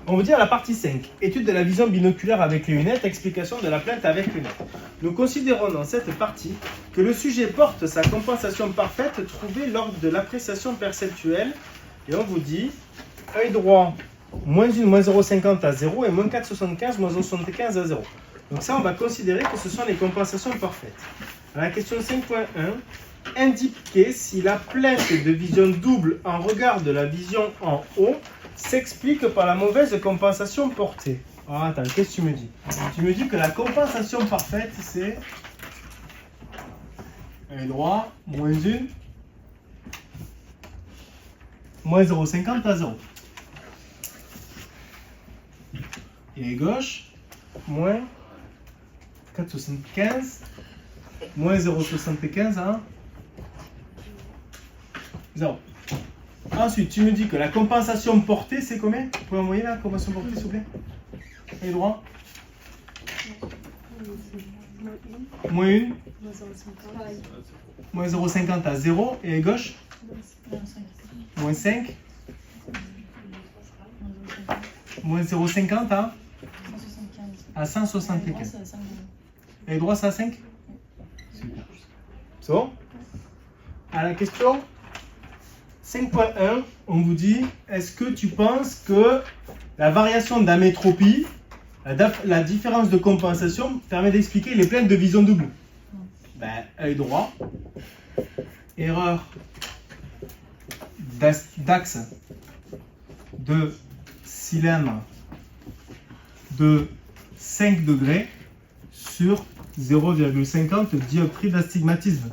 On vous dit à la partie 5, étude de la vision binoculaire avec les lunettes, explication de la plainte avec lunettes. Nous considérons dans cette partie que le sujet porte sa compensation parfaite trouvée lors de l'appréciation perceptuelle. Et on vous dit, œil droit, moins 1, moins 0,50 à 0 et moins 4,75, moins 0,75 à 0. Donc ça, on va considérer que ce sont les compensations parfaites. À la question 5.1, indiquez si la plainte de vision double en regard de la vision en haut s'explique par la mauvaise compensation portée. Alors attends, qu'est-ce que tu me dis? Tu me dis que la compensation parfaite, c'est œil droit, moins 1, moins 0,50 à 0. Et gauche, moins 4,75, moins 0,75 à 0. Ensuite, tu me dis que la compensation portée, c'est combien? Vous pouvez envoyer la compensation portée, s'il vous plaît? Et droit? Moins 1, moins 0,50 à 0. Et gauche? Moins 5, moins 0,50 à 175. Et droit, c'est à 5? Super. C'est bon? À la question 5.1, on vous dit, est-ce que tu penses que la variation d'amétropie, la différence de compensation, permet d'expliquer les plaintes de vision double? Ben, œil droit, erreur d'axe de cylindre de 5 degrés sur 0,50 dioptrie d'astigmatisme.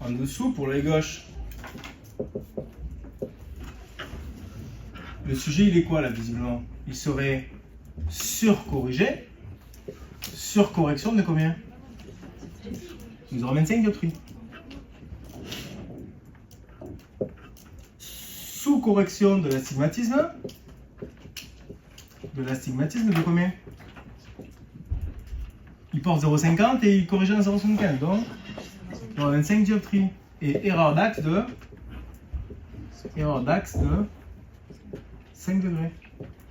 En dessous, pour l'œil gauche, le sujet, il est quoi là, visiblement? Il serait surcorrigé. Surcorrection de combien? Nous aurons 25 dioptries. Sous-correction de l'astigmatisme. De l'astigmatisme de combien? Il porte 0,50 et il corrige à 0,75. Donc, il y aura 25 dioptries. Et erreur d'axe de 5 degrés.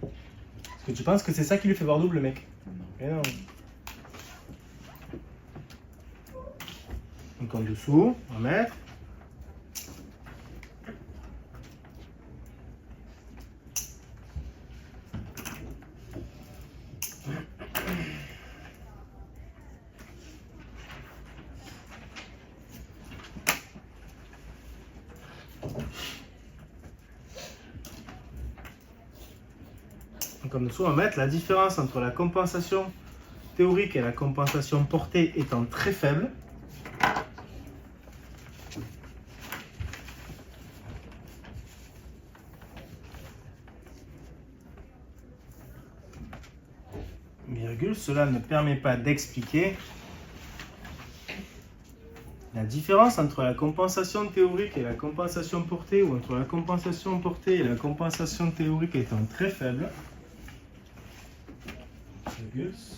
Est-ce que tu penses que c'est ça qui lui fait voir double, mec? Et non. Donc en dessous, on va mettre en dessous, on va mettre la différence entre la compensation théorique et la compensation portée étant très faible. Virgule, cela ne permet pas d'expliquer la différence entre la compensation théorique et la compensation portée, ou entre la compensation portée et la compensation théorique étant très faible.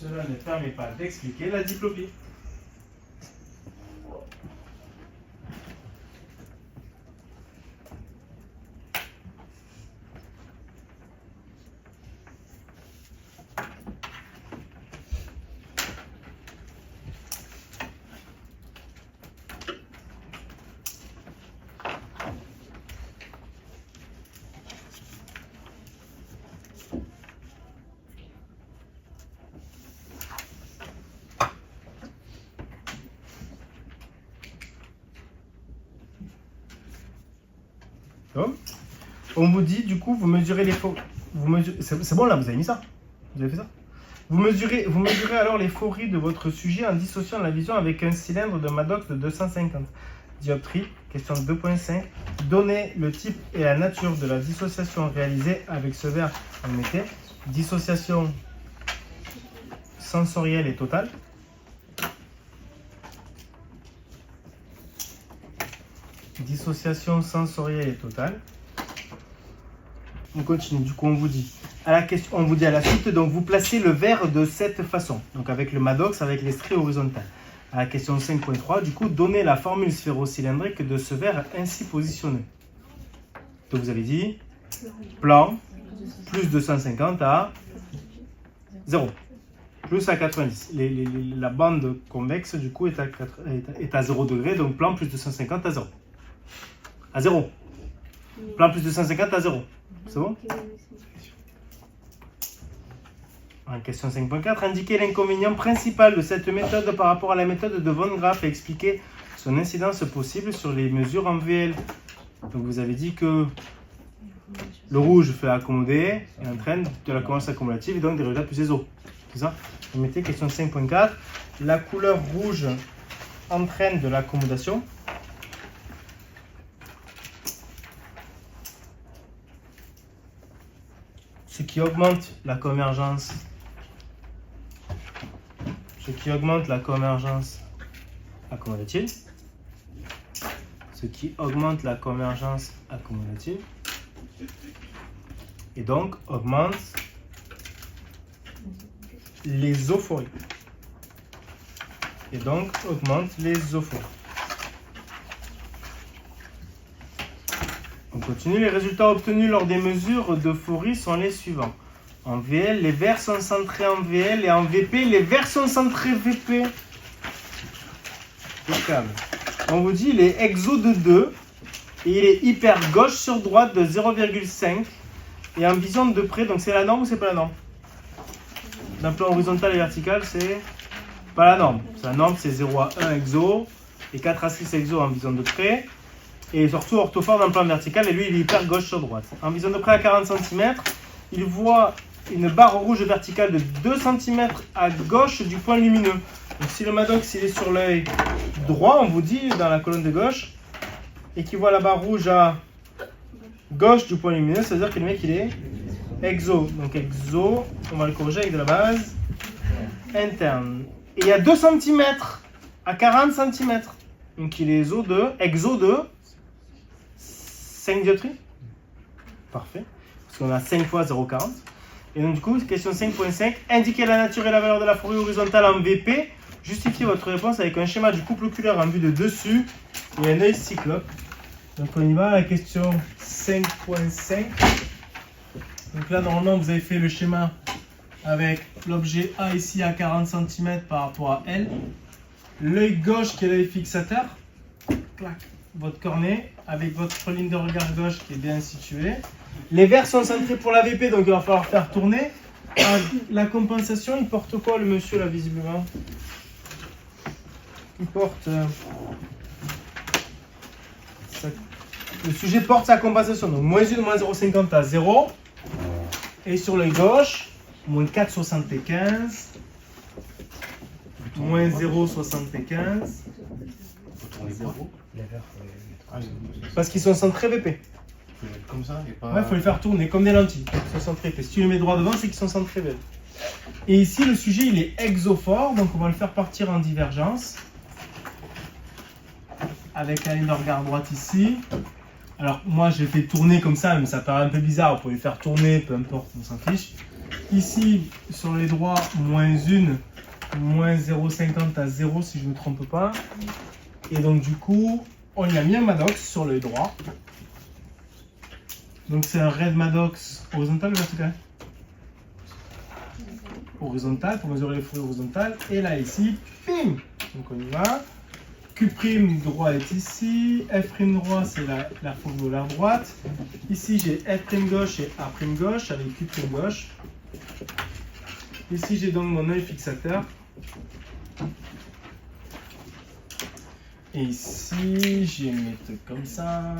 Cela ne permet pas d'expliquer la diplopie. On vous dit, du coup, vous mesurez les faux. C'est bon là, vous avez mis ça? Vous avez fait ça? Vous mesurez alors les phories de votre sujet en dissociant la vision avec un cylindre de Maddox de 250 dioptries. Question 2.5. Donnez le type et la nature de la dissociation réalisée avec ce verre en métal. Dissociation sensorielle et totale. Dissociation sensorielle et totale. On continue. Du coup, on vous dit à la question, on vous dit à la suite, donc vous placez le verre de cette façon, donc avec le Maddox, avec les traits horizontaux. À la question 5.3, du coup, donnez la formule sphéro-cylindrique de ce verre ainsi positionné. Donc vous avez dit plan plus 250 à 0, plus à 90. La bande convexe, du coup, est à 0 degré, donc plan plus 250 à 0. À 0. Plan plus 250 à 0. C'est bon? En question 5.4, indiquez l'inconvénient principal de cette méthode par rapport à la méthode de Von Graaff et expliquez son incidence possible sur les mesures en VL. Donc vous avez dit que le rouge fait accommoder et entraîne de la convergence accumulative et donc des résultats plus ISO. C'est ça? Vous mettez question 5.4, la couleur rouge entraîne de l'accommodation. Ce qui augmente la convergence. Ce qui augmente la convergence accommodative. Ce qui augmente la convergence accommodative. Et donc augmente l'ésophorie. Et donc augmente l'ésophorie. On continue. Les résultats obtenus lors des mesures d'euphorie sont les suivants. En VL, les verres sont centrés en VL et en VP, les verres sont centrés VP. Impeccable. On vous dit il est exo de 2 et il est hyper gauche sur droite de 0,5 et en vision de près, donc c'est la norme ou c'est pas la norme? D'un plan horizontal et vertical, c'est pas la norme. La norme c'est 0 à 1 exo et 4 à 6 exo en vision de près. Et surtout orthophore d'un plan vertical, et lui il est hyper gauche sur droite. En vision de près à 40 cm, il voit une barre rouge verticale de 2 cm à gauche du point lumineux. Donc si le Maddox il est sur l'œil droit, on vous dit dans la colonne de gauche, et qu'il voit la barre rouge à gauche du point lumineux, ça veut dire que le mec il est exo. Donc exo, on va le corriger avec de la base interne. Et il y a 2 cm à 40 cm. Donc il est exo de 5 dioptries. Parfait. Parce qu'on a 5 fois 0,40. Et donc du coup, question 5.5. Indiquez la nature et la valeur de la fourrure horizontale en VP. Justifiez votre réponse avec un schéma du couple oculaire en vue de dessus et un œil cyclope. Donc on y va, la question 5.5. Donc là, normalement, vous avez fait le schéma avec l'objet A ici à 40 cm par rapport à L. L'œil gauche qui est l'œil fixateur. Clac. Votre cornée avec votre ligne de regard gauche qui est bien située. Les verres sont centrés pour la VP, donc il va falloir faire tourner. La compensation, il porte quoi le monsieur là visiblement? Il porte... le sujet porte sa compensation, donc moins 1, moins 0,50 à 0. Et sur l'œil gauche, moins 4,75. Moins 0,75. Parce qu'ils sont centrés VP. Comme ça et pas... Ouais, il faut les faire tourner comme des lentilles. Ils sont centrés VP. Si tu les mets droit devant, c'est qu'ils sont centrés VP. Et ici, le sujet, il est exophore, donc on va le faire partir en divergence. Avec la ligne de regard droite ici. Alors, moi, j'ai fait tourner comme ça, mais ça paraît un peu bizarre. Vous pouvez le faire tourner, peu importe, on s'en fiche. Ici, sur les droits, moins 1, moins 0,50 à 0, si je ne me trompe pas. Et donc, du coup, on y a mis un Maddox sur l'œil droit. Donc, c'est un red Maddox horizontal ou vertical? Horizontal, pour mesurer les fourrures horizontales. Et là, ici, pim! Donc, on y va. Q' droit est ici. F' droit, c'est la fourrure droite. Ici, j'ai F' gauche et A' gauche avec Q' gauche. Ici, j'ai donc mon œil fixateur. Et ici, j'ai mes trucs comme ça.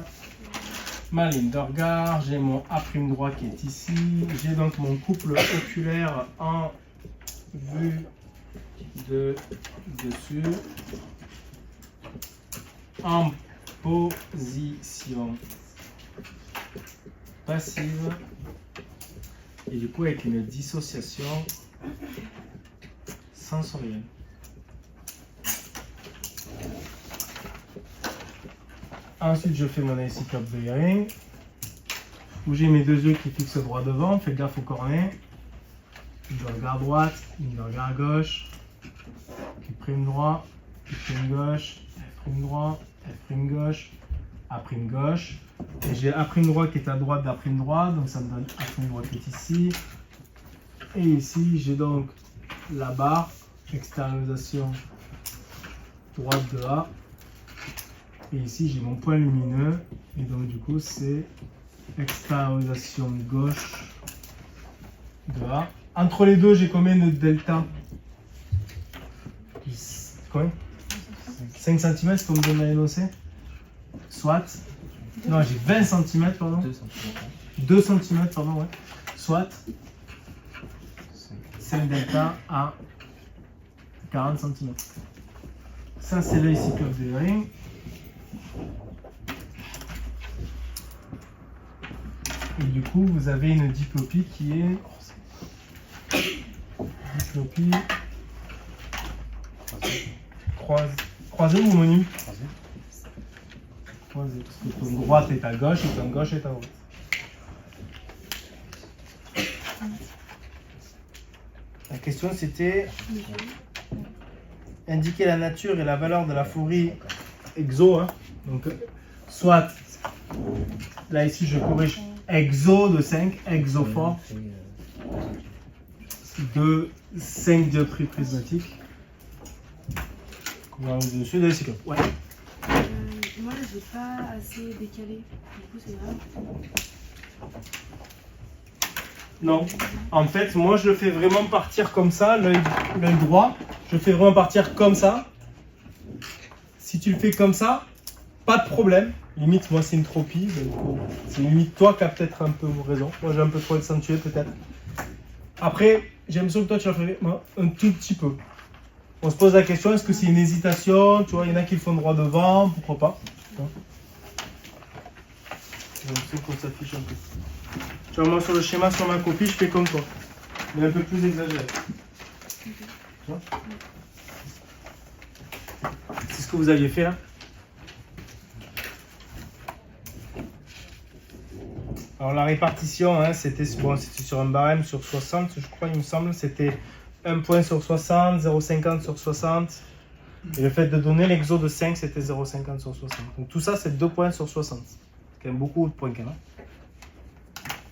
Ma ligne de regard, j'ai mon A' droit qui est ici. J'ai donc mon couple oculaire en vue de dessus. En position passive. Et du coup, avec une dissociation sensorielle. Ensuite, je fais mon eye cyclope bearing. où j'ai mes deux yeux qui fixent droit devant. Faites gaffe au cornet. Une de regard droite, une de regard gauche. Qui prime droit, qui prime gauche, F prime droit, F prime gauche, A prime gauche. Et j'ai A prime droit qui est à droite d'A prime droit, donc ça me donne A prime droit qui est ici. Et ici, j'ai donc la barre, extériorisation droite de A. Et ici, j'ai mon point lumineux. Et donc, du coup, c'est extériorisation gauche de A. Entre les deux, j'ai combien de delta? Combien? 5 cm, c'est comme donne à énoncer. Soit. Non, j'ai 20 cm, pardon. 2 cm, pardon, ouais. Soit. 5 delta à 40 cm. Ça, c'est le cyclope de Yoring. Et du coup, vous avez une diplopie qui est diplopie croisée ou homonyme? Croisée. Parce que ton droite est à gauche et ton gauche est à droite. La question c'était indiquer la nature et la valeur de la fourrie exo. Hein. Donc, soit, là ici je corrige exo de 5, exophore de 5 dioptries prismatiques. Dessus de la cyclope. Ouais. Moi je n'ai pas assez décalé, du coup c'est grave. Non, en fait, moi je le fais vraiment partir comme ça, l'œil droit, je le fais vraiment partir comme ça. Si tu le fais comme ça, pas de problème. Limite, moi c'est une tropie, donc c'est limite toi qui as peut-être un peu raison. Moi j'ai un peu trop accentué peut-être. Après, j'ai l'impression que toi tu l'as fait moi, un tout petit peu. On se pose la question, est-ce que c'est une hésitation? Tu vois, il y en a qui le font droit devant, pourquoi pas? J'ai l'impression qu'on s'affiche un peu. Tu vois, moi sur le schéma, sur ma copie, je fais comme toi. Mais un peu plus exagéré. Tu vois? C'est ce que vous aviez fait là. Alors la répartition, hein, c'était bon, sur un barème sur 60, je crois, il me semble. C'était 1 point sur 60, 0,50 sur 60. Et le fait de donner l'exo de 5, c'était 0,50 sur 60. Donc tout ça, c'est 2 points sur 60. C'est quand même beaucoup de points quand même.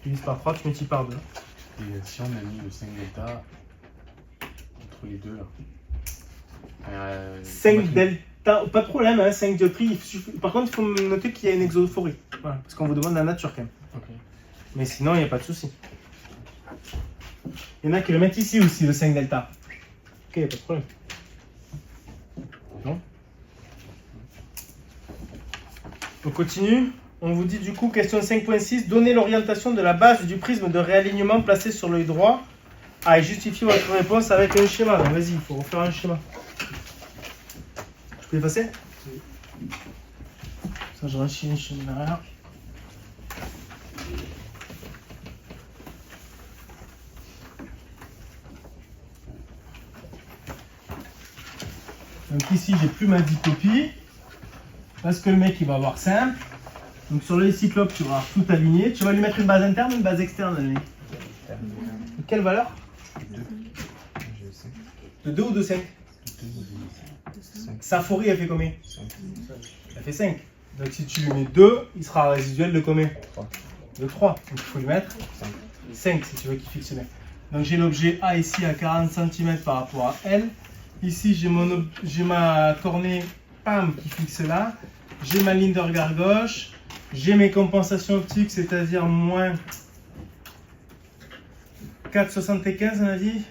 Tu divises par 3, tu multiplies par 2. Et si on a mis le 5 delta entre les deux là 5 delta, pas de problème, hein, 5 dioptries. Par contre, il faut noter qu'il y a une exophorie. Voilà, parce qu'on vous demande la nature quand même. Okay. Mais sinon, il n'y a pas de souci. Il y en a qui le mettent ici aussi, le 5 delta. Ok, il n'y a pas de problème. Non. On continue. On vous dit du coup, question 5.6, donnez l'orientation de la base du prisme de réalignement placé sur l'œil droit. Ah, et justifiez votre réponse avec un schéma. Vas-y, il faut refaire un schéma. Je peux effacer? Oui. Ça, je rachine le schéma derrière. Donc ici, j'ai plus ma dicopie. Parce que le mec, il va avoir simple. Donc sur le cyclope, tu vas tout aligner. Tu vas lui mettre une base interne ou une base externe? De quelle valeur? 2. De 2 ou de 5? Sa fourrie, elle fait combien? 5. Elle fait 5. Donc si tu lui mets 2, il sera résiduel de combien? 3. De 3. Donc il faut lui mettre 5 si tu veux qu'il fixe bien. Donc j'ai l'objet A ici à 40 cm par rapport à L. Ici j'ai ma cornée PAM qui fixe là. J'ai ma ligne de regard gauche. J'ai mes compensations optiques, c'est-à-dire moins 4,75 on a dit.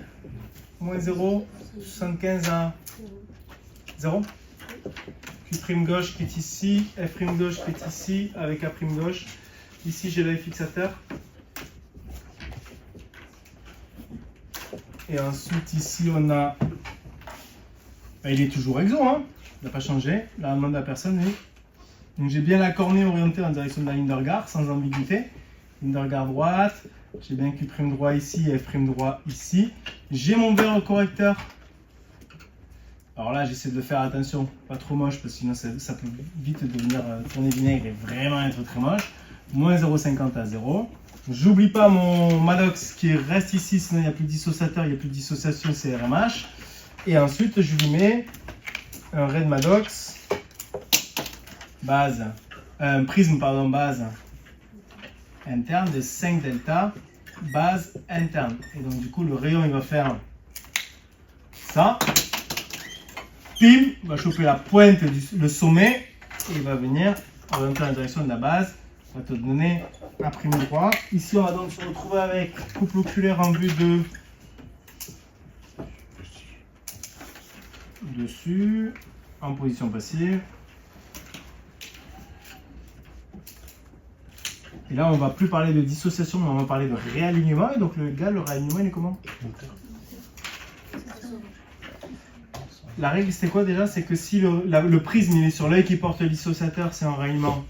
Moins 0, 75 à 0. Q' gauche qui est ici, F' gauche qui est ici, avec A' gauche. Ici j'ai l'œil fixateur. Et ensuite ici on a... Ben, il est toujours exo, hein. Il n'a pas changé. La demande de la personne, oui. Donc j'ai bien la cornée orientée en direction de la ligne de regard, sans ambiguïté. Ligne de regard droite. J'ai bien Q' droit ici et F' droit ici. J'ai mon verre correcteur. Alors là, j'essaie de faire attention, pas trop moche, parce que sinon ça peut vite devenir tourner vinaigre et vraiment être très moche. moins 0,50 à 0. J'oublie pas mon Maddox qui reste ici, sinon il n'y a plus de dissociateur, il n'y a plus de dissociation, c'est RMH. Et ensuite, je lui mets un ray de Maddox, base, prisme, pardon, base interne de 5 delta, base interne. Et donc, du coup, le rayon, il va faire ça. Pim, il va choper la pointe, le sommet, et il va venir orienter en direction de la base. Ça va te donner un prime droit. Ici, on va donc se retrouver avec couple oculaire en vue de dessus, en position passive. Et là, on ne va plus parler de dissociation, mais on va parler de réalignement. Et donc, le réalignement, il est comment? La règle, c'était quoi déjà? C'est que si le prisme il est sur l'œil qui porte le dissociateur, c'est un réalignement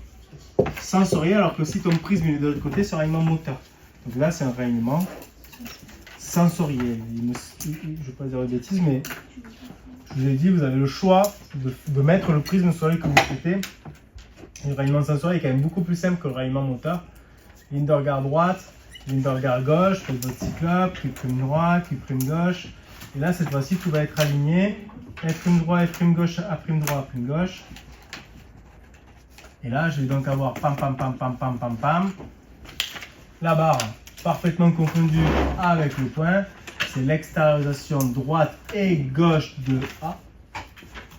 sensoriel, alors que si ton prisme il est de l'autre côté, c'est un réalignement moteur. Donc là, c'est un réalignement sensoriel. Je ne vais pas dire de bêtises, mais je vous ai dit, vous avez le choix de mettre le prisme sur l'œil que vous souhaitez. Le réalignement sensoriel est quand même beaucoup plus simple que le réalignement moteur. Ligne de regard droite, ligne de regard gauche, faites votre cyclope, Q' droite, Q' gauche. Et là, cette fois-ci, tout va être aligné. F' droit, F' gauche, A' droit, A' gauche. Et là, je vais donc avoir pam, pam, pam, pam, pam, pam, pam. La barre parfaitement confondue avec le point. C'est l'extériorisation droite et gauche de A.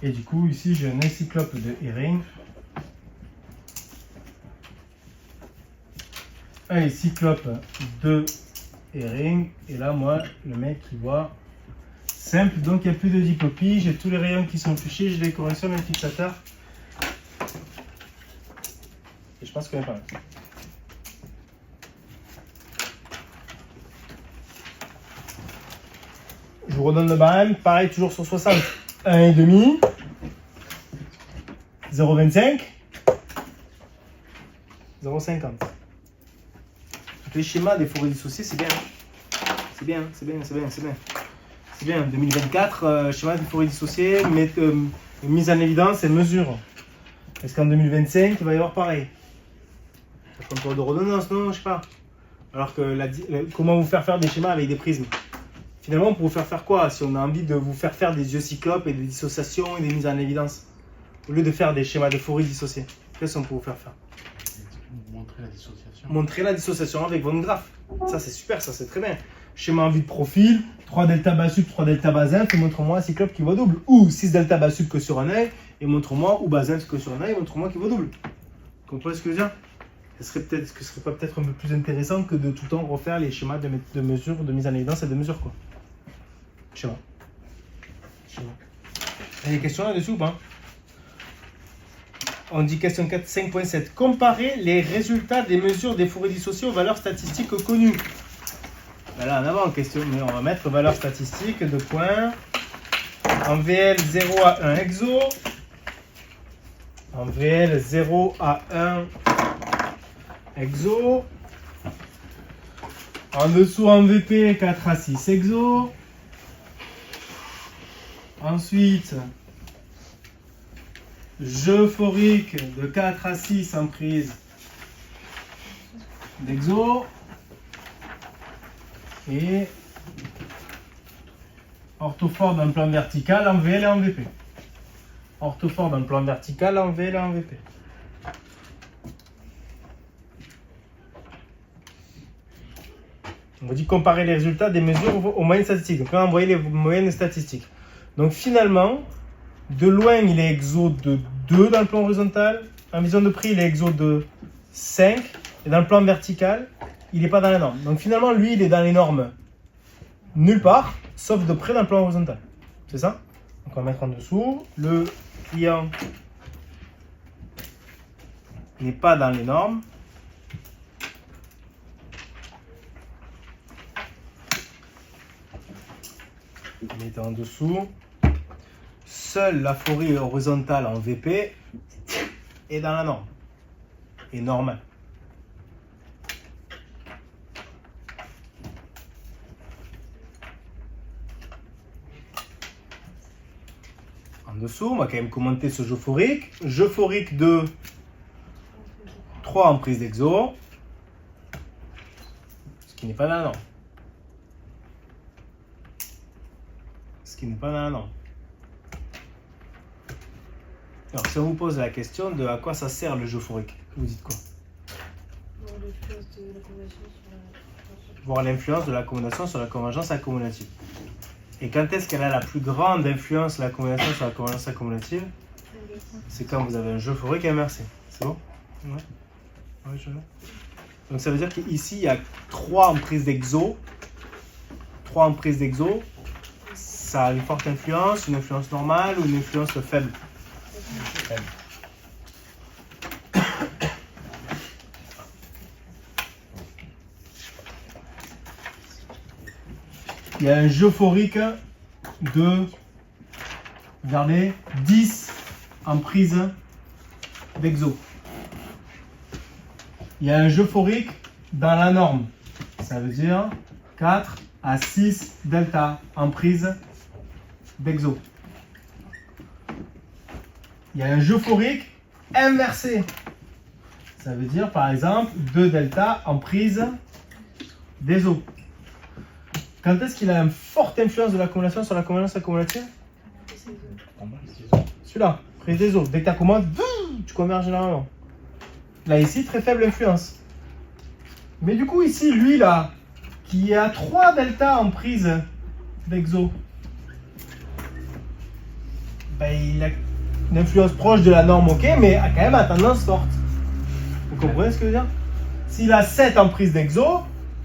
Et du coup, ici, j'ai un cyclope de Hering. Un cyclope de Hering. Et là, moi, le mec, il voit simple. Donc, il n'y a plus de diplopie. J'ai tous les rayons qui sont fichés. J'ai les corrections d'un fixateur. Et je pense qu'il y a pas mal. Je vous redonne le barème. Pareil, toujours sur 60. 1,5. 0,25. 0,50. Les schémas des forêts dissociées, c'est bien. C'est bien, c'est bien, c'est bien, c'est bien. C'est bien. 2024, schéma des forêts dissociées, mise en évidence et mesure. Est-ce qu'en 2025, il va y avoir pareil? Contrôle de redondance, non, je sais pas. Alors que comment vous faire des schémas avec des prismes? Finalement, pour vous faire quoi si on a envie de vous faire des yeux cyclopes et des dissociations et des mises en évidence? Au lieu de faire des schémas de forêts dissociées, qu'est-ce qu'on peut vous faire? Montrer la dissociation. Montrer la dissociation avec votre graphe. Ça, c'est super, ça, c'est très bien. Schéma en vue de profil, 3 delta bas sub, 3 delta bas int, et montre-moi un cyclope qui vaut double. Ou 6 delta bas sub que sur un œil, et montre-moi, ou bas int que sur un œil, et montre-moi qui vaut double. Vous comprenez ce que je veux dire? Est-ce que ce serait pas peut-être un peu plus intéressant que de tout le temps refaire les schémas de mesure, de mise en évidence et de mesure, quoi? Schéma. Il y a des questions là-dessus ou pas? On dit question 4, 5.7. Comparer les résultats des mesures des forêts dissociées aux valeurs statistiques connues. Ben là, en avant, question, mais on va mettre valeurs statistiques de points. En VL 0 à 1 exo. En VL 0 à 1 exo. En dessous, en VP 4 à 6 exo. Ensuite, jeu euphorique de 4 à 6 en prise d'exo. Et orthophore dans le plan vertical en VL et en VP. Orthophore dans le plan vertical en VL et en VP. On va dire comparer les résultats des mesures aux moyennes statistiques. Donc là, on voyait les moyennes statistiques. Donc finalement, de loin, il est exo de 2 dans le plan horizontal. En vision de prix, il est exo de 5. Et dans le plan vertical, il n'est pas dans les normes. Donc finalement, lui, il est dans les normes nulle part, sauf de près dans le plan horizontal. C'est ça? Donc on va mettre en dessous. Le client n'est pas dans les normes. Mettez en dessous. Seule la forêt horizontale en VP est dans la norme. Est normale. En dessous, on va quand même commenter ce jeu euphorique. Jeu euphorique de 3 en prise d'exo, ce qui n'est pas dans la norme. Ce qui n'est pas dans la norme. Alors, si on vous pose la question de à quoi ça sert le jeu euphorique, vous dites quoi? Voir l'influence de l'accommodation sur la convergence accumulative. Et quand est-ce qu'elle a la plus grande influence, l'accommodation sur la convergence accumulative? C'est quand vous avez un jeu euphorique inversé. C'est bon? Ouais. Ouais, je l'ai. Donc ça veut dire qu'ici, il y a 3 en prise d'exo. 3 en prise d'exo. Ça a une forte influence, une influence normale ou une influence faible? Faible. Il y a un jeu euphorique de, regardez, 10 en prise d'exo. Il y a un jeu euphorique dans la norme. Ça veut dire 4 à 6 delta en prise d'exo. Il y a un jeu euphorique inversé. Ça veut dire par exemple 2 delta en prise d'exo. Quand est-ce qu'il a une forte influence de l'accumulation sur la convergence accumulative? Celui-là, prise des eaux. Dès que tu accumules, tu converges énormément. Là, ici, très faible influence. Mais du coup, ici, lui, là, qui a 3 delta en prise d'exo, ben, il a une influence proche de la norme, ok, mais a quand même une tendance forte. Vous comprenez ce que je veux dire? S'il a 7 en prise d'exo,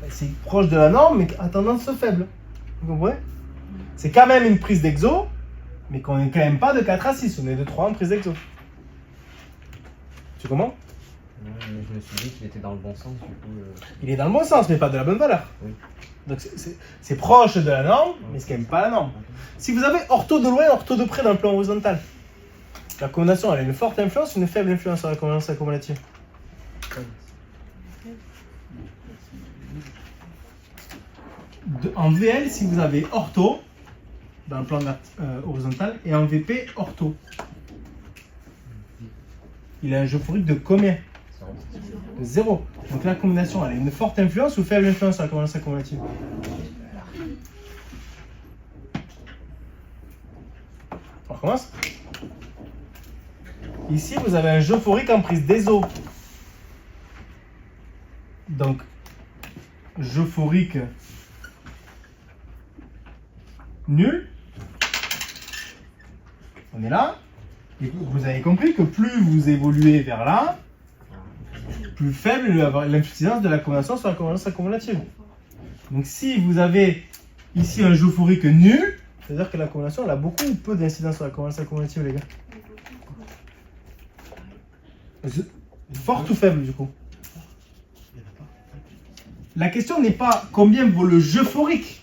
c'est proche de la norme, mais à tendance faible. Vous comprenez? C'est quand même une prise d'exo, mais qu'on n'est quand même pas de 4 à 6, on est de 3 en prise d'exo. Tu comprends? Mais je me suis dit qu'il était dans le bon sens, du coup. Il est dans le bon sens, mais pas de la bonne valeur. Oui. Donc c'est proche de la norme, mais c'est quand même pas la norme. Si vous avez ortho de loin, ortho de près dans le plan horizontal, la combinaison, elle a une forte influence ou une faible influence sur la convergence accumulative? En VL, si vous avez ortho dans le plan horizontal et en VP ortho, il a un jeu euphorique de combien? De 0. Donc la combinaison, elle a une forte influence ou faible influence sur la convergence accumulative? On recommence. Ici, vous avez un jeu euphorique en prise d'ESO. Donc, jeu euphorique nul. On est là. Et vous avez compris que plus vous évoluez vers là, plus faible l'incidence de la combinaison sur la convergence accumulative. Donc si vous avez ici un jeu euphorique nul, c'est-à-dire que la combinaison elle a beaucoup ou peu d'incidence sur la convergence accumulative, les gars. Forte ou faible du coup? La question n'est pas combien vaut le jeu euphorique.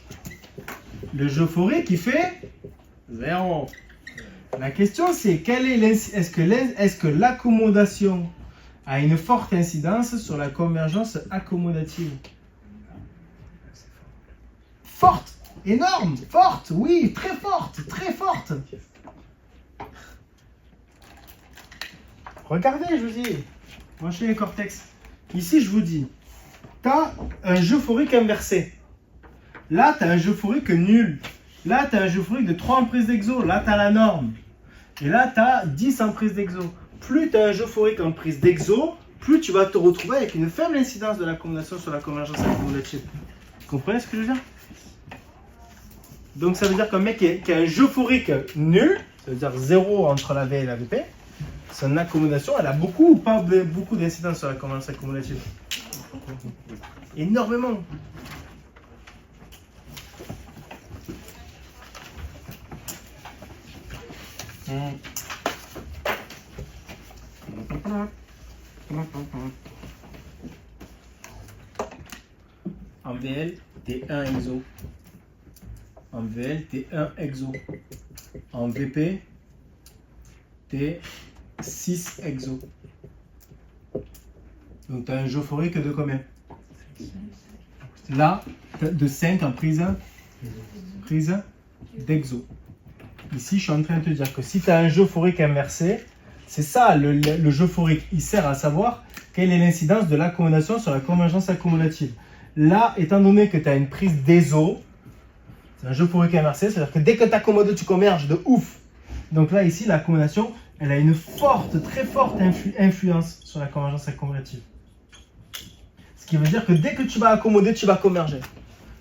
Le jeu euphorique il fait 0. La question c'est est-ce que l'accommodation a une forte incidence sur la convergence accommodative? Forte, énorme, forte, oui, très forte, très forte. Regardez, je vous dis, branchez les cortex. Ici, je vous dis, tu as un jeu euphorique inversé. Là, tu as un jeu euphorique nul. Là, tu as un jeu euphorique de 3 en prise d'exo. Là, tu as la norme. Et là, tu as 10 en prise d'exo. Plus tu as un jeu euphorique en prise d'exo, plus tu vas te retrouver avec une faible incidence de la combinaison sur la convergence accumulative. Vous comprenez ce que je veux dire? Donc, ça veut dire qu'un mec qui a un jeu euphorique nul, ça veut dire 0 entre la V et la VP, son accommodation, elle a beaucoup ou pas beaucoup d'incidence sur la convergence accumulative? Énormément. En VL, t'es 1 exo. En VL, t'es 1 exo. En VP, t'es 6 exo. Donc tu as un jeu euphorique de combien? Là, de 5 en prise d'exo. Ici, je suis en train de te dire que si tu as un jeu euphorique inversé, C'est ça le jeu euphorique. Il sert à savoir quelle est l'incidence de l'accommodation sur la convergence accumulative. Là, étant donné que tu as une prise d'ESO, c'est un jeu euphorique inversé, c'est-à-dire que dès que tu accommodes, tu converges de ouf. Donc là, ici, l'accommodation, elle a une forte, très forte influence sur la convergence accumulative. Ce qui veut dire que dès que tu vas accommoder, tu vas converger.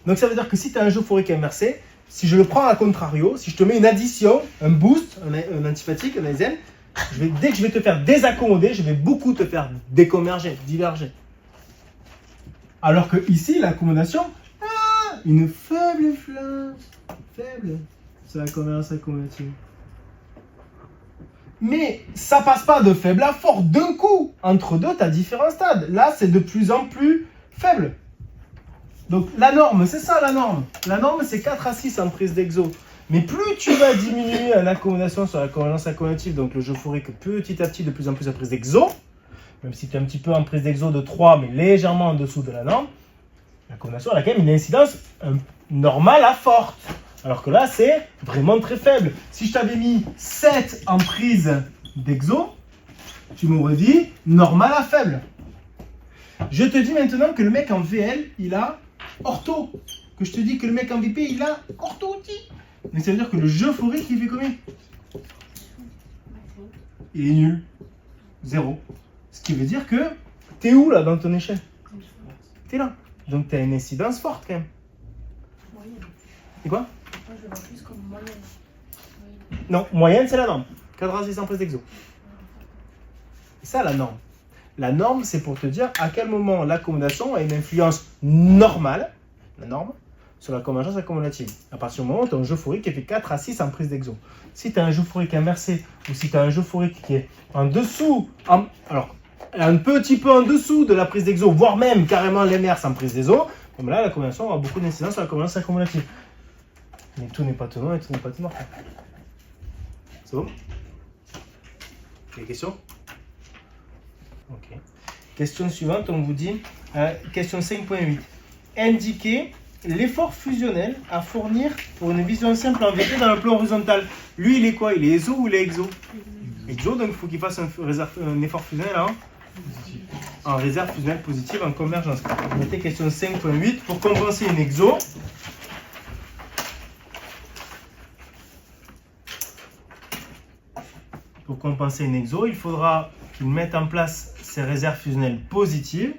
Donc ça veut dire que si tu as un jeu euphorique inversé, si je le prends à contrario, si je te mets une addition, un boost, un antipathique, un ASN, dès que je vais te faire désaccommoder, je vais beaucoup te faire déconverger, diverger. Alors que ici, l'accommodation, une faible influence, faible, sur la convergence accumulative. Mais ça passe pas de faible à fort d'un coup. Entre deux, tu as différents stades. Là, c'est de plus en plus faible. Donc la norme, c'est ça la norme. La norme, c'est 4 à 6 en prise d'exo. Mais plus tu vas diminuer en accommodation sur la convergence accumulative, donc le jeu euphorique petit à petit de plus en plus en prise d'exo, même si tu es un petit peu en prise d'exo de 3, mais légèrement en dessous de la norme, l'accommodation a quand même une incidence normale à forte. Alors que là, c'est vraiment très faible. Si je t'avais mis 7 en prise d'exo, tu m'aurais dit normal à faible. Je te dis maintenant que le mec en VL, il a ortho. Que je te dis que le mec en VP, il a ortho aussi. Donc ça veut dire que le jeu euphorique, il fait combien? Il est nul. 0. Ce qui veut dire que t'es où là dans ton échelle? T'es là. Donc t'as une incidence forte quand même. Moyenne. C'est quoi? Moi, je le vois plus comme moyenne. Non, moyenne, c'est la norme. 4 à 6 en prise d'exo. C'est ça la norme. La norme, c'est pour te dire à quel moment l'accommodation a une influence normale, la norme, sur la convergence accumulative. À partir du moment où tu as un jeu euphorique qui fait 4 à 6 en prise d'exo. Si tu as un jeu euphorique inversé, ou si tu as un jeu euphorique qui est en dessous, alors un petit peu en dessous de la prise d'exo, voire même carrément l'inverse en prise d'exo, donc là, la convergence aura beaucoup d'incidence sur la convergence accumulative. Mais tout n'est pas tenant et tout n'est pas tenant. C'est bon? Des questions? Ok. Question suivante, on vous dit, question 5.8. Indiquez l'effort fusionnel à fournir pour une vision simple en VT dans le plan horizontal. Lui, il est quoi? Il est ESO ou il est EXO? EXO, donc il faut qu'il fasse un effort fusionnel en réserve fusionnelle positive en convergence. Mettez question 5.8 pour compenser une EXO. Pour compenser une EXO, il faudra qu'il mette en place ses réserves fusionnelles positives.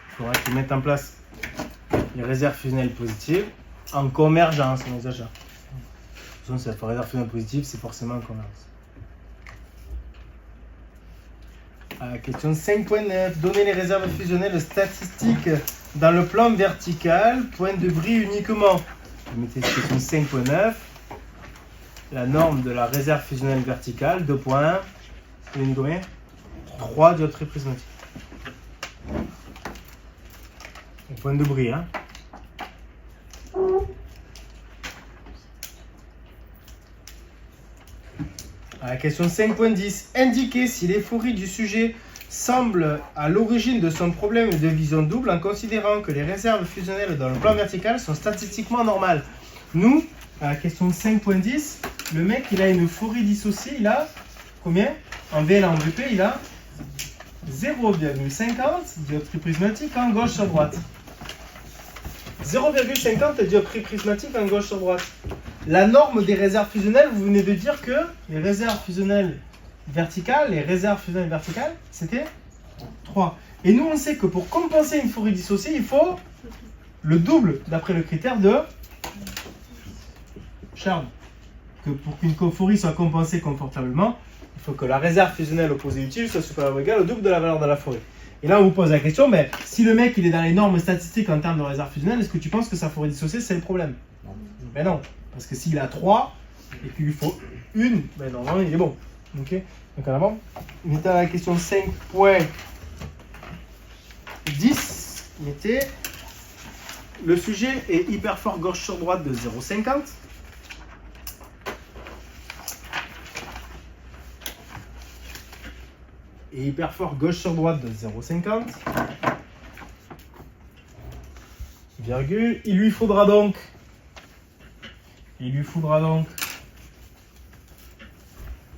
Il faudra qu'il mette en place les réserves fusionnelles positives en convergence, on exagère. De toute façon, si la réserve fusionnelle positive, c'est forcément en convergence. Question 5.9. Donnez les réserves fusionnelles statistiques dans le plan vertical. Point de bris uniquement. Vous mettez question 5.9. La norme de la réserve fusionnelle verticale. 2 points. Vous avez combien? 3 dioptries prismatiques. Point de bris, hein. À la question 5.10, indiquez si l'euphorie du sujet semble à l'origine de son problème de vision double en considérant que les réserves fusionnelles dans le plan vertical sont statistiquement normales. Nous, à la question 5.10, le mec il a une euphorie dissociée, il a combien? En VL en VP, il a 0,50 dioptries prismatiques en gauche sur droite. 0,50 dioptries prismatiques en gauche sur droite. La norme des réserves fusionnelles, vous venez de dire que les réserves fusionnelles verticales, c'était 3. Et nous, on sait que pour compenser une euphorie dissociée, il faut le double, d'après le critère de Charles. Que pour qu'une euphorie soit compensée confortablement, il faut que la réserve fusionnelle opposée utile soit supérieure ou égale au double de la valeur de la euphorie. Et là, on vous pose la question, mais si le mec il est dans les normes statistiques en termes de réserve fusionnelle, est-ce que tu penses que sa euphorie dissociée, c'est le problème? Ben non. Parce que s'il a 3 et qu'il lui faut une, ben normalement il est bon. Ok? Donc en avant, mettez à la question 5.10, mettez le sujet est hyper fort gauche sur droite de 0,50. est hyper fort gauche sur droite de 0,50. Virgule. Il lui faudra donc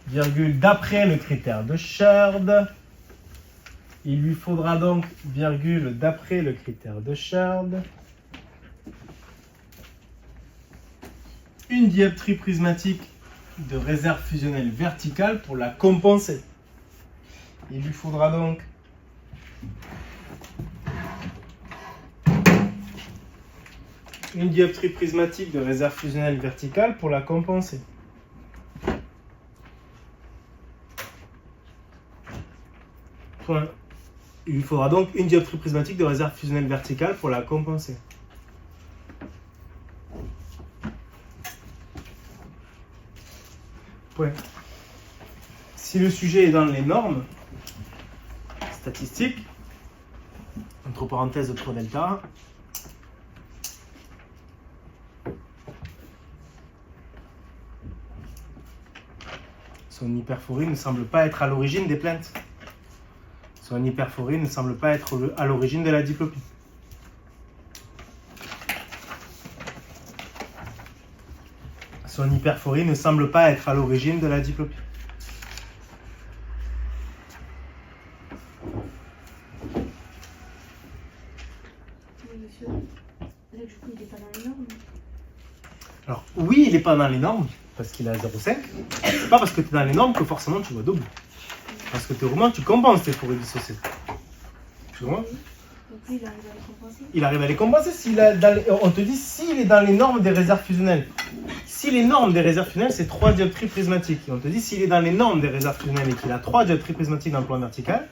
virgule d'après le critère de Cherd. Il lui faudra donc virgule d'après le critère de Cherd. Une dioptrie prismatique de réserve fusionnelle verticale pour la compenser. Il lui faudra donc une dioptrie prismatique de réserve fusionnelle verticale pour la compenser. Point. Il lui faudra donc une dioptrie prismatique de réserve fusionnelle verticale pour la compenser. Point. Si le sujet est dans les normes statistiques, entre parenthèses de 3 delta, son hyperphorie ne semble pas être à l'origine des plaintes. Son hyperphorie ne semble pas être à l'origine de la diplopie. Son hyperphorie ne semble pas être à l'origine de la diplopie. Oui, monsieur. Là, du coup, il n'est pas dans les normes. Alors, oui, il n'est pas dans les normes, parce qu'il a 0,5. C'est pas parce que tu es dans les normes que forcément tu vois double. Parce que théoriquement, tu compenses tes forêts dissociées. Tu vois ? Donc lui, il arrive à les compenser. Il arrive à les compenser. On te dit s'il est dans les normes des réserves fusionnelles. Si les normes des réserves fusionnelles, c'est 3 dioptries prismatiques. Et on te dit s'il est dans les normes des réserves fusionnelles et qu'il a 3 dioptries prismatiques dans le plan vertical,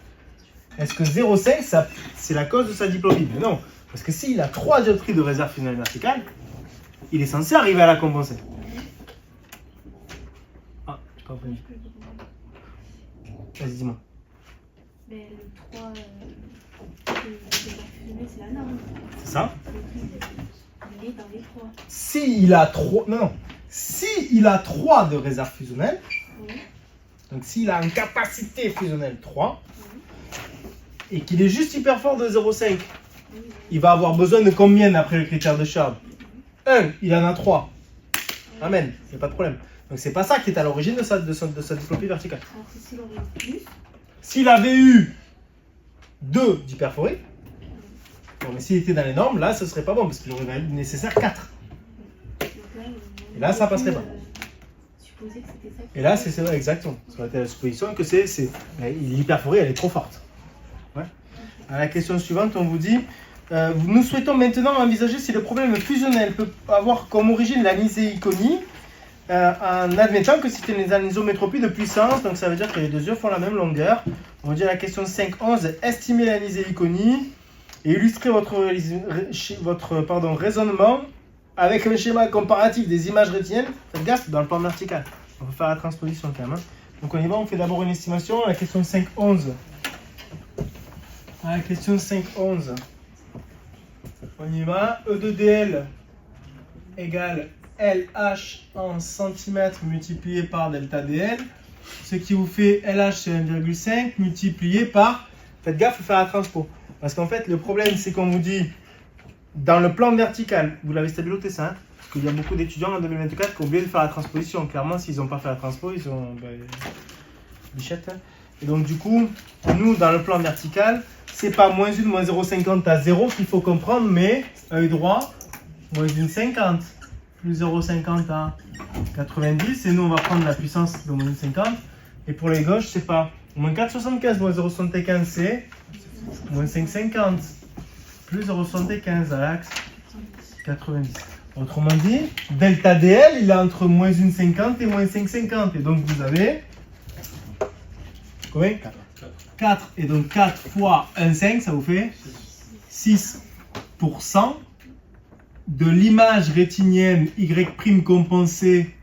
est-ce que 0,5, c'est la cause de sa diplopie? Mais non. Parce que s'il a 3 dioptries de réserve fusionnelle verticale, il est censé arriver à la compenser. Ah, je n'ai pas compris. Vas-y, dis-moi. Mais le 3 c'est la norme. C'est ça? Il est dans les 3. S'il a 3... Non. S'il a 3 de réserve fusionnelle, Oui. donc s'il a une capacité fusionnelle 3, et qu'il est juste hyper fort de 0,5, Oui. il va avoir besoin de combien après le critère de Cherd? 1, il en a 3. Amen, il n'y a pas de problème. Donc c'est pas ça qui est à l'origine de sa diplopie verticale. Alors que s'il aurait eu plus, S'il avait eu 2 d'hyperphorie, bon, mais s'il était dans les normes, là ce serait pas bon parce qu'il aurait nécessaire 4. donc là, Et là, ça passerait pas. Supposer que c'était ça. Et là c'est vrai, exactement. Ça aurait été la supposition que l'hyperphorie elle est trop forte. Ouais. À la question suivante, on vous dit nous souhaitons maintenant envisager si le problème fusionnel peut avoir comme origine l'aniseiconie en admettant que c'est une anisométropie de puissance, donc ça veut dire que les deux yeux font la même longueur. On dit à la question 5.11, estimez l'aniseiconie et illustrez votre raisonnement avec un schéma comparatif des images rétiniennes. Faites gaffe, dans le plan vertical. On va faire la transposition quand même. Hein. Donc on y va, on fait d'abord une estimation. À la question 5.11. À la question 5.11. On y va. E de DL égale LH en centimètres multiplié par delta DL. Ce qui vous fait LH c'est 1,5 multiplié par... Faites gaffe, il faut faire la transpo. Parce qu'en fait, le problème, c'est qu'on vous dit, dans le plan vertical, vous l'avez stabiloté ça, hein, parce qu'il y a beaucoup d'étudiants en 2024 qui ont oublié de faire la transposition. Clairement, s'ils n'ont pas fait la transpo, ils ont... bichette. Hein. Et donc, du coup, nous, dans le plan vertical, c'est pas moins 1, moins 0,50 à 0 qu'il faut comprendre, mais œil droit, moins 1,50 plus 0,50 à 90. Et nous, on va prendre la puissance de moins 1,50. Et pour les gauches, c'est pas moins 4,75 moins 0,75, c'est moins 5,50 plus 0,75 à l'axe 90. Autrement dit, delta DL, il est entre moins 1,50 et moins 5,50. Et donc, vous avez... Combien? 4. Et donc 4 fois 1,5, ça vous fait 6% de l'image rétinienne Y' compensée.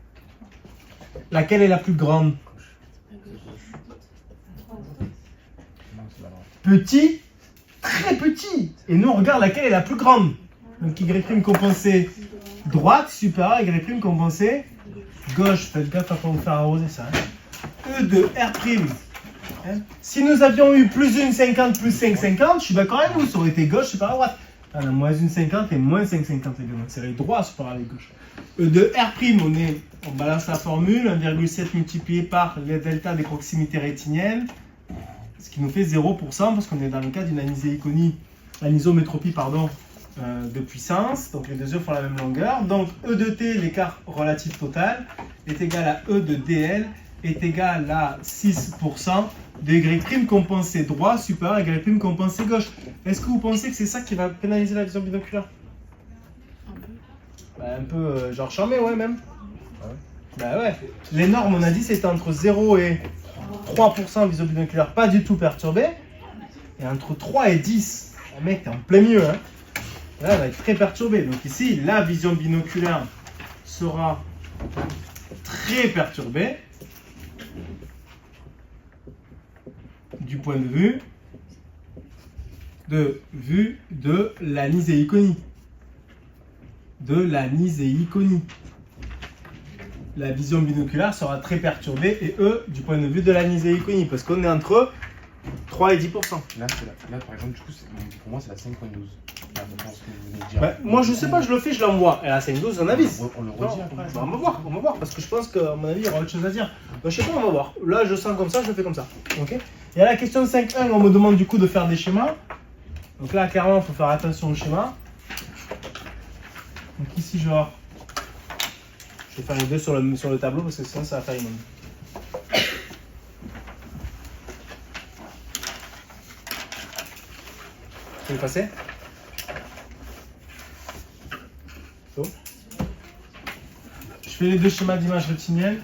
Laquelle est la plus grande? Petit, très petit. Et nous, on regarde laquelle est la plus grande. Donc Y' compensée droite, supérieure, Y' compensée gauche. Faites gaffe à pas vous faire arroser ça. Hein. E de R'. Hein. Si nous avions eu plus 1,50 plus 5,50, je suis d'accord avec vous, ça aurait été gauche supérieur à droite. On a moins 1,50 et moins 5,50 également. C'est les droits supérieur à gauche. E de R', on balance la formule, 1,7 multiplié par le delta des proximités rétiniennes, ce qui nous fait 0% parce qu'on est dans le cas d'une anisométropie de puissance. Donc les deux œufs font la même longueur. Donc E de T, l'écart relatif total, est égal à E de DL, est égal à 6% de Y' compensé droit supérieur à Y' compensé gauche. Est-ce que vous pensez que c'est ça qui va pénaliser la vision binoculaire? Un peu genre charmé, ouais, même. Bah ouais. Les normes, on a dit, c'était entre 0 et 3% vision binoculaire pas du tout perturbée. Et entre 3 et 10, le mec, t'es en plein milieu. Hein. Là, elle va être très perturbée. Donc ici, la vision binoculaire sera très perturbée du point de vue de l'aniséiconie. La vision binoculaire sera très perturbée et du point de vue de l'aniséiconie, parce qu'on est entre 3 et 10%. Là, par exemple, du coup, pour moi, c'est la 5.12. Là, moi, je sais pas, je le fais, je l'envoie. Et la 5.12, on avise. On le redit après. On va voir, parce que je pense qu'à mon avis, il y aura autre chose à dire. Donc, je sais pas, on va voir. Là, je sens comme ça, je le fais comme ça. Ok. Et à la question 5.1, on me demande du coup de faire des schémas. Donc là, clairement, il faut faire attention au schéma. Donc ici, genre, je vais faire les deux sur le tableau parce que sinon ça va faire immonde. Tu veux passer? So. Je fais les deux schémas d'image rétinienne.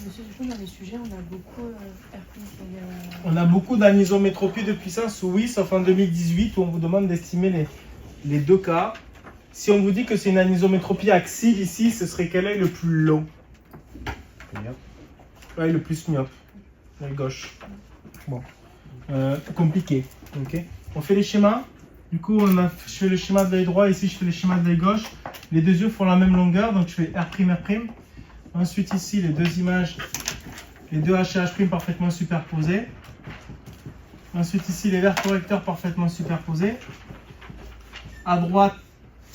Monsieur, du coup, dans les sujets, on a beaucoup On a beaucoup d'anisométropie de puissance, oui, sauf en 2018 où on vous demande d'estimer les deux cas. Si on vous dit que c'est une anisométropie axiale ici, ce serait quel œil le plus long? L'œil le plus myope. L'œil gauche. Bon. Compliqué. Okay. On fait les schémas. Du coup, je fais le schéma de l'œil droit. Ici, je fais le schéma de l'œil gauche. Les deux yeux font la même longueur, donc je fais R'. Ensuite, ici, les deux images, les deux H et H' parfaitement superposés. Ensuite, ici, les verres correcteurs parfaitement superposés. À droite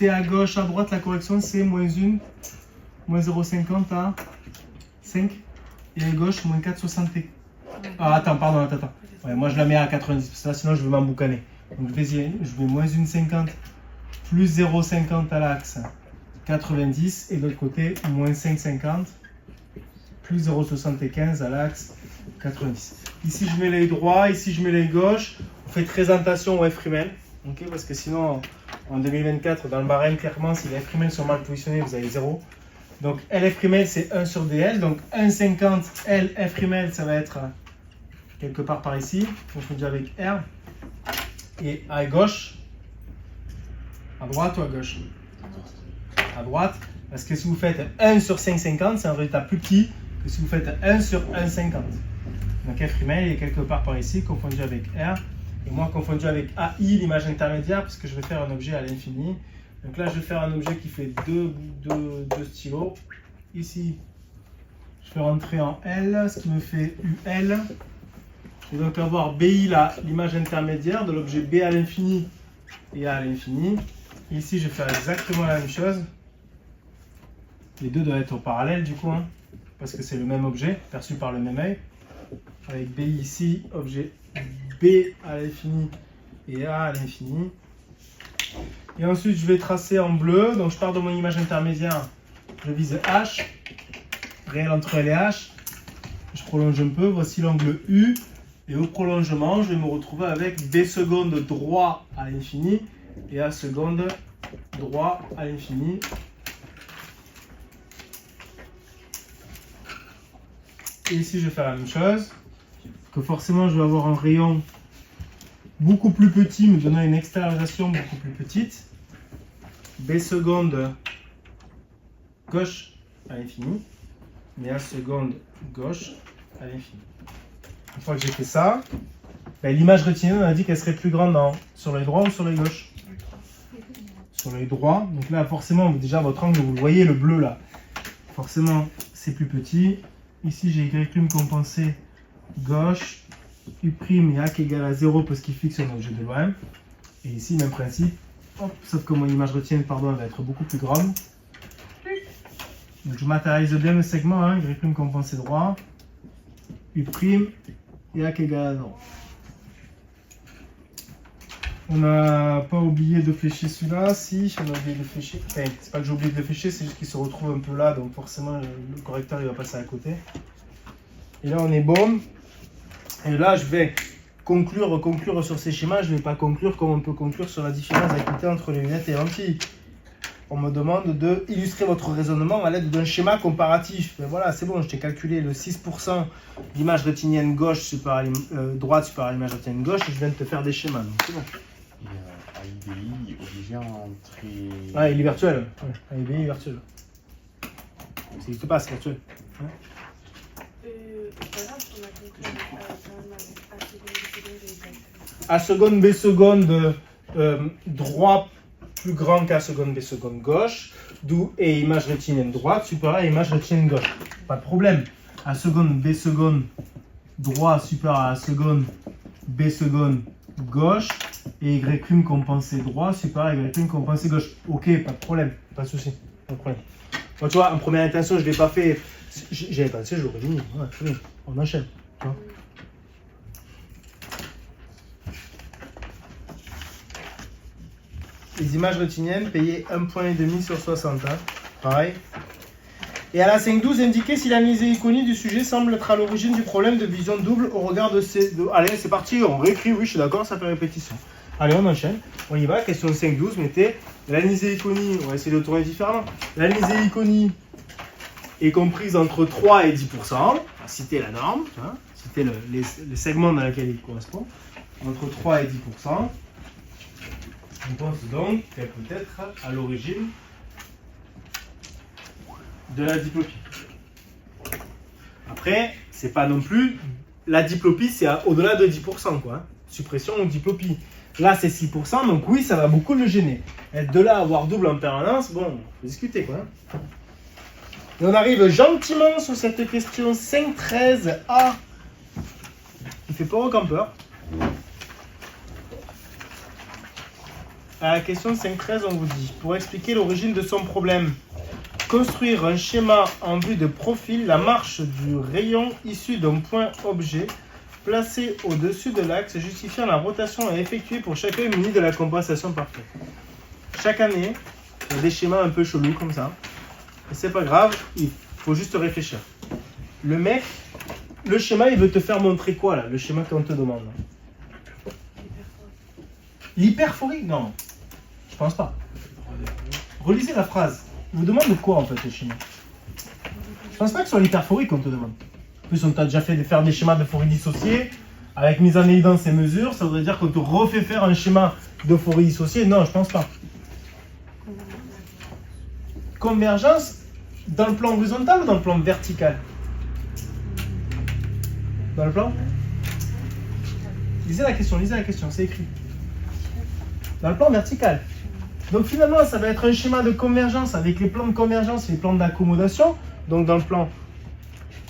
et à gauche, à droite, la correction, c'est moins 1, moins 0,50 à 5. Et à gauche, moins 4,60. Ah, attends. Ouais, moi, je la mets à 90, parce que là, sinon, je vais m'emboucaner. Donc, je vais moins 1,50 plus 0,50 à l'axe 90. Et de l'autre côté, moins 5,50 plus 0,75 à l'axe 90. Ici, je mets l'œil droit, ici, je mets l'œil gauche. On fait très attention au F', okay, parce que sinon, en 2024, dans le barème, clairement, si les F' sont mal positionnés, vous avez 0. Donc, LF', c'est 1 sur DL. Donc, 1,50 LF', ça va être quelque part par ici, confondu avec R. Et à gauche, à droite ou à gauche? À droite, parce que si vous faites 1 sur 5,50, c'est un résultat plus petit que si vous faites 1 sur 1,50. Donc F' il est quelque part par ici, confondu avec R. Et moi, confondu avec AI, l'image intermédiaire, parce que je vais faire un objet à l'infini. Donc là, je vais faire un objet qui fait deux stylos. Ici, je vais rentrer en L, ce qui me fait UL. Je vais donc avoir BI, l'image intermédiaire de l'objet B à l'infini et A à l'infini. Ici, je vais faire exactement la même chose. Les deux doivent être au parallèle du coup, hein, parce que c'est le même objet, perçu par le même œil. Avec BI ici, objet B à l'infini et A à l'infini. Et ensuite, je vais tracer en bleu. Donc, je pars de mon image intermédiaire. Je vise H. Réel entre L et H. Je prolonge un peu. Voici l'angle U. Et au prolongement, je vais me retrouver avec B seconde droit à l'infini et A seconde droit à l'infini. Et ici, je vais faire la même chose. Que forcément, je vais avoir un rayon beaucoup plus petit, me donnant une extériorisation beaucoup plus petite. B seconde gauche à l'infini, mais A seconde gauche à l'infini. Une fois que j'ai fait ça, ben, l'image rétinienne, on a dit qu'elle serait plus grande sur l'œil droit ou sur l'œil gauche? Sur l'œil droit. Donc là, forcément, déjà, votre angle, vous le voyez, le bleu là. Forcément, c'est plus petit. Ici, j'ai Y' compensé gauche, U' et A qui égale à 0 parce qu'il fixe un objet de loin. Et ici, même principe. Hop, sauf que mon image retienne, pardon, elle va être beaucoup plus grande. Donc je matérialise bien le segment, hein, Y' compensé droit, U' et A qui égale à 0. On n'a pas oublié de flécher celui-là, si, on a oublié de flécher. Enfin, c'est pas que j'ai oublié de le flécher, c'est juste qu'il se retrouve un peu là, donc forcément le correcteur il va passer à côté. Et là on est bon. Et là je vais conclure sur ces schémas, je ne vais pas conclure comme on peut conclure sur la différence d'acuité entre les lunettes et les lentilles. On me demande de illustrer votre raisonnement à l'aide d'un schéma comparatif. Ben voilà, c'est bon, je t'ai calculé le 6% d'image rétinienne gauche droite supérieure à l'image rétinienne gauche et je viens de te faire des schémas, donc c'est bon. Et AIBI obligé à entrer. Ah, il est virtuel. Ouais, AIBI est virtuel. Ça n'existe pas, c'est virtuel. Ouais. Voilà, on a compris quand même avec A seconde, B seconde, droit plus grand qu'A seconde, B seconde gauche, d'où et image rétinienne droite supérieure à image rétinienne gauche. Pas de problème. A seconde, B seconde, droit supérieur à A seconde, B seconde gauche, et Y' compensé droit supérieur à Y' compensé gauche. Ok, pas de problème, pas de souci, pas de problème. Bon, tu vois, en première intention, je ne l'ai pas fait, j'avais pas de ça, j'aurais mis. Ouais, on enchaîne. Tu vois. Les images rétiniennes payées 1,5 point sur 60. Hein. Pareil. Et à la 5.12, indiquer si l'analyse iconique du sujet semble être à l'origine du problème de vision double au regard de ces... Allez, c'est parti, on réécrit, oui, je suis d'accord, ça fait répétition. Allez, on enchaîne. On y va, question 5.12, mettez l'analyse iconique, on va essayer de tourner différemment. L'analyse iconique est comprise entre 3 et 10%. On va citer la norme, hein, citer les segments dans lesquels il correspond. Entre 3 et 10%. On pense donc qu'elle peut être à l'origine de la diplopie. Après, c'est pas non plus... La diplopie, c'est au-delà de 10%, quoi. Hein. Suppression ou diplopie. Là, c'est 6%, donc oui, ça va beaucoup le gêner. Et de là à avoir double en permanence, bon, faut discuter, quoi. Hein. Et on arrive gentiment sur cette question 5.13a qui fait peur au campeur. À la question 5.13, on vous dit, pour expliquer l'origine de son problème, construire un schéma en vue de profil, la marche du rayon issu d'un point objet placé au-dessus de l'axe justifiant la rotation à effectuer pour chacun muni de la compensation parfaite. Chaque année, il y a des schémas un peu chelous comme ça. Et c'est pas grave, il faut juste réfléchir. Le mec, le schéma, il veut te faire montrer quoi là, le schéma qu'on te demande là. L'hyperphorie? Non, je pense pas. Relisez la phrase. Il vous demande quoi en fait le schéma? Je pense pas que ce soit l'hyperphorie qu'on te demande. En plus, on t'a déjà fait faire des schémas de phorie dissociée avec mise en évidence et mesures. Ça voudrait dire qu'on te refait faire un schéma de phorie dissociée. Non, je pense pas. Convergence dans le plan horizontal ou dans le plan vertical? Dans le plan? Lisez la question, c'est écrit. Dans le plan vertical. Donc finalement, ça va être un schéma de convergence avec les plans de convergence et les plans d'accommodation. Donc dans le plan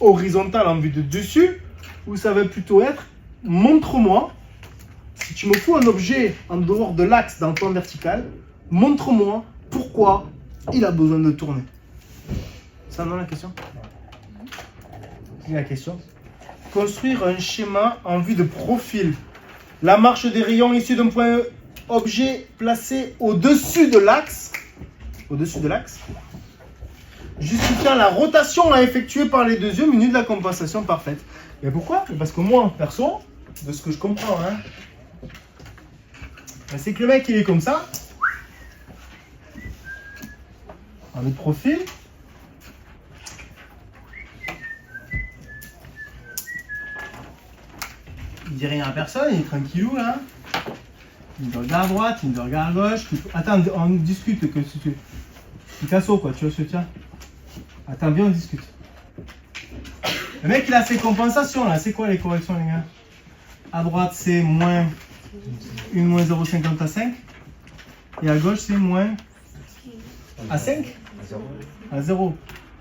horizontal en vue de dessus, où ça va plutôt être, montre-moi, si tu me fous un objet en dehors de l'axe dans le plan vertical, montre-moi pourquoi il a besoin de tourner. Ça non la question? C'est la question. Construire un schéma en vue de profil. La marche des rayons issus d'un point objet placé au-dessus de l'axe, justifiant la rotation à effectuer par les deux yeux munis de la compensation parfaite. Et pourquoi? Parce que moi, perso, de ce que je comprends, hein, c'est que le mec il est comme ça, en vue de profil. Il dit rien à personne, il est tranquillou là. Il me regarde à droite, il me regarde à gauche. Attends, on discute que si tu... Picasso quoi, tu vois ce que tu as. Attends, bien on discute. Le mec il a ses compensations là, c'est quoi les corrections les gars? À droite c'est moins 0,50 à 5. Et à gauche c'est moins à 5 à 0.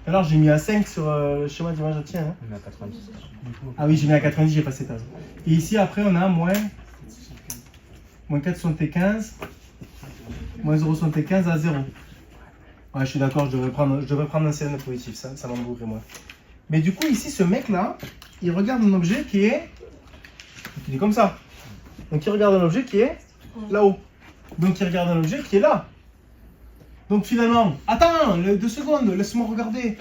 Alors j'ai mis à 5 sur le schéma d'image à tien. Hein. On est à 90. Ah oui, j'ai mis à 90, j'ai passé ta. Et ici, après, on a moins 4,75, moins 0,75 à 0. Ouais, je suis d'accord, je devrais prendre un CN positif, ça m'embrouillerait moins. Mais du coup, ici, ce mec-là, il regarde un objet qui est... Il est comme ça. Donc il regarde un objet qui est là-haut. Donc il regarde un objet qui est là. Donc finalement, attends, 2 secondes, laisse-moi regarder.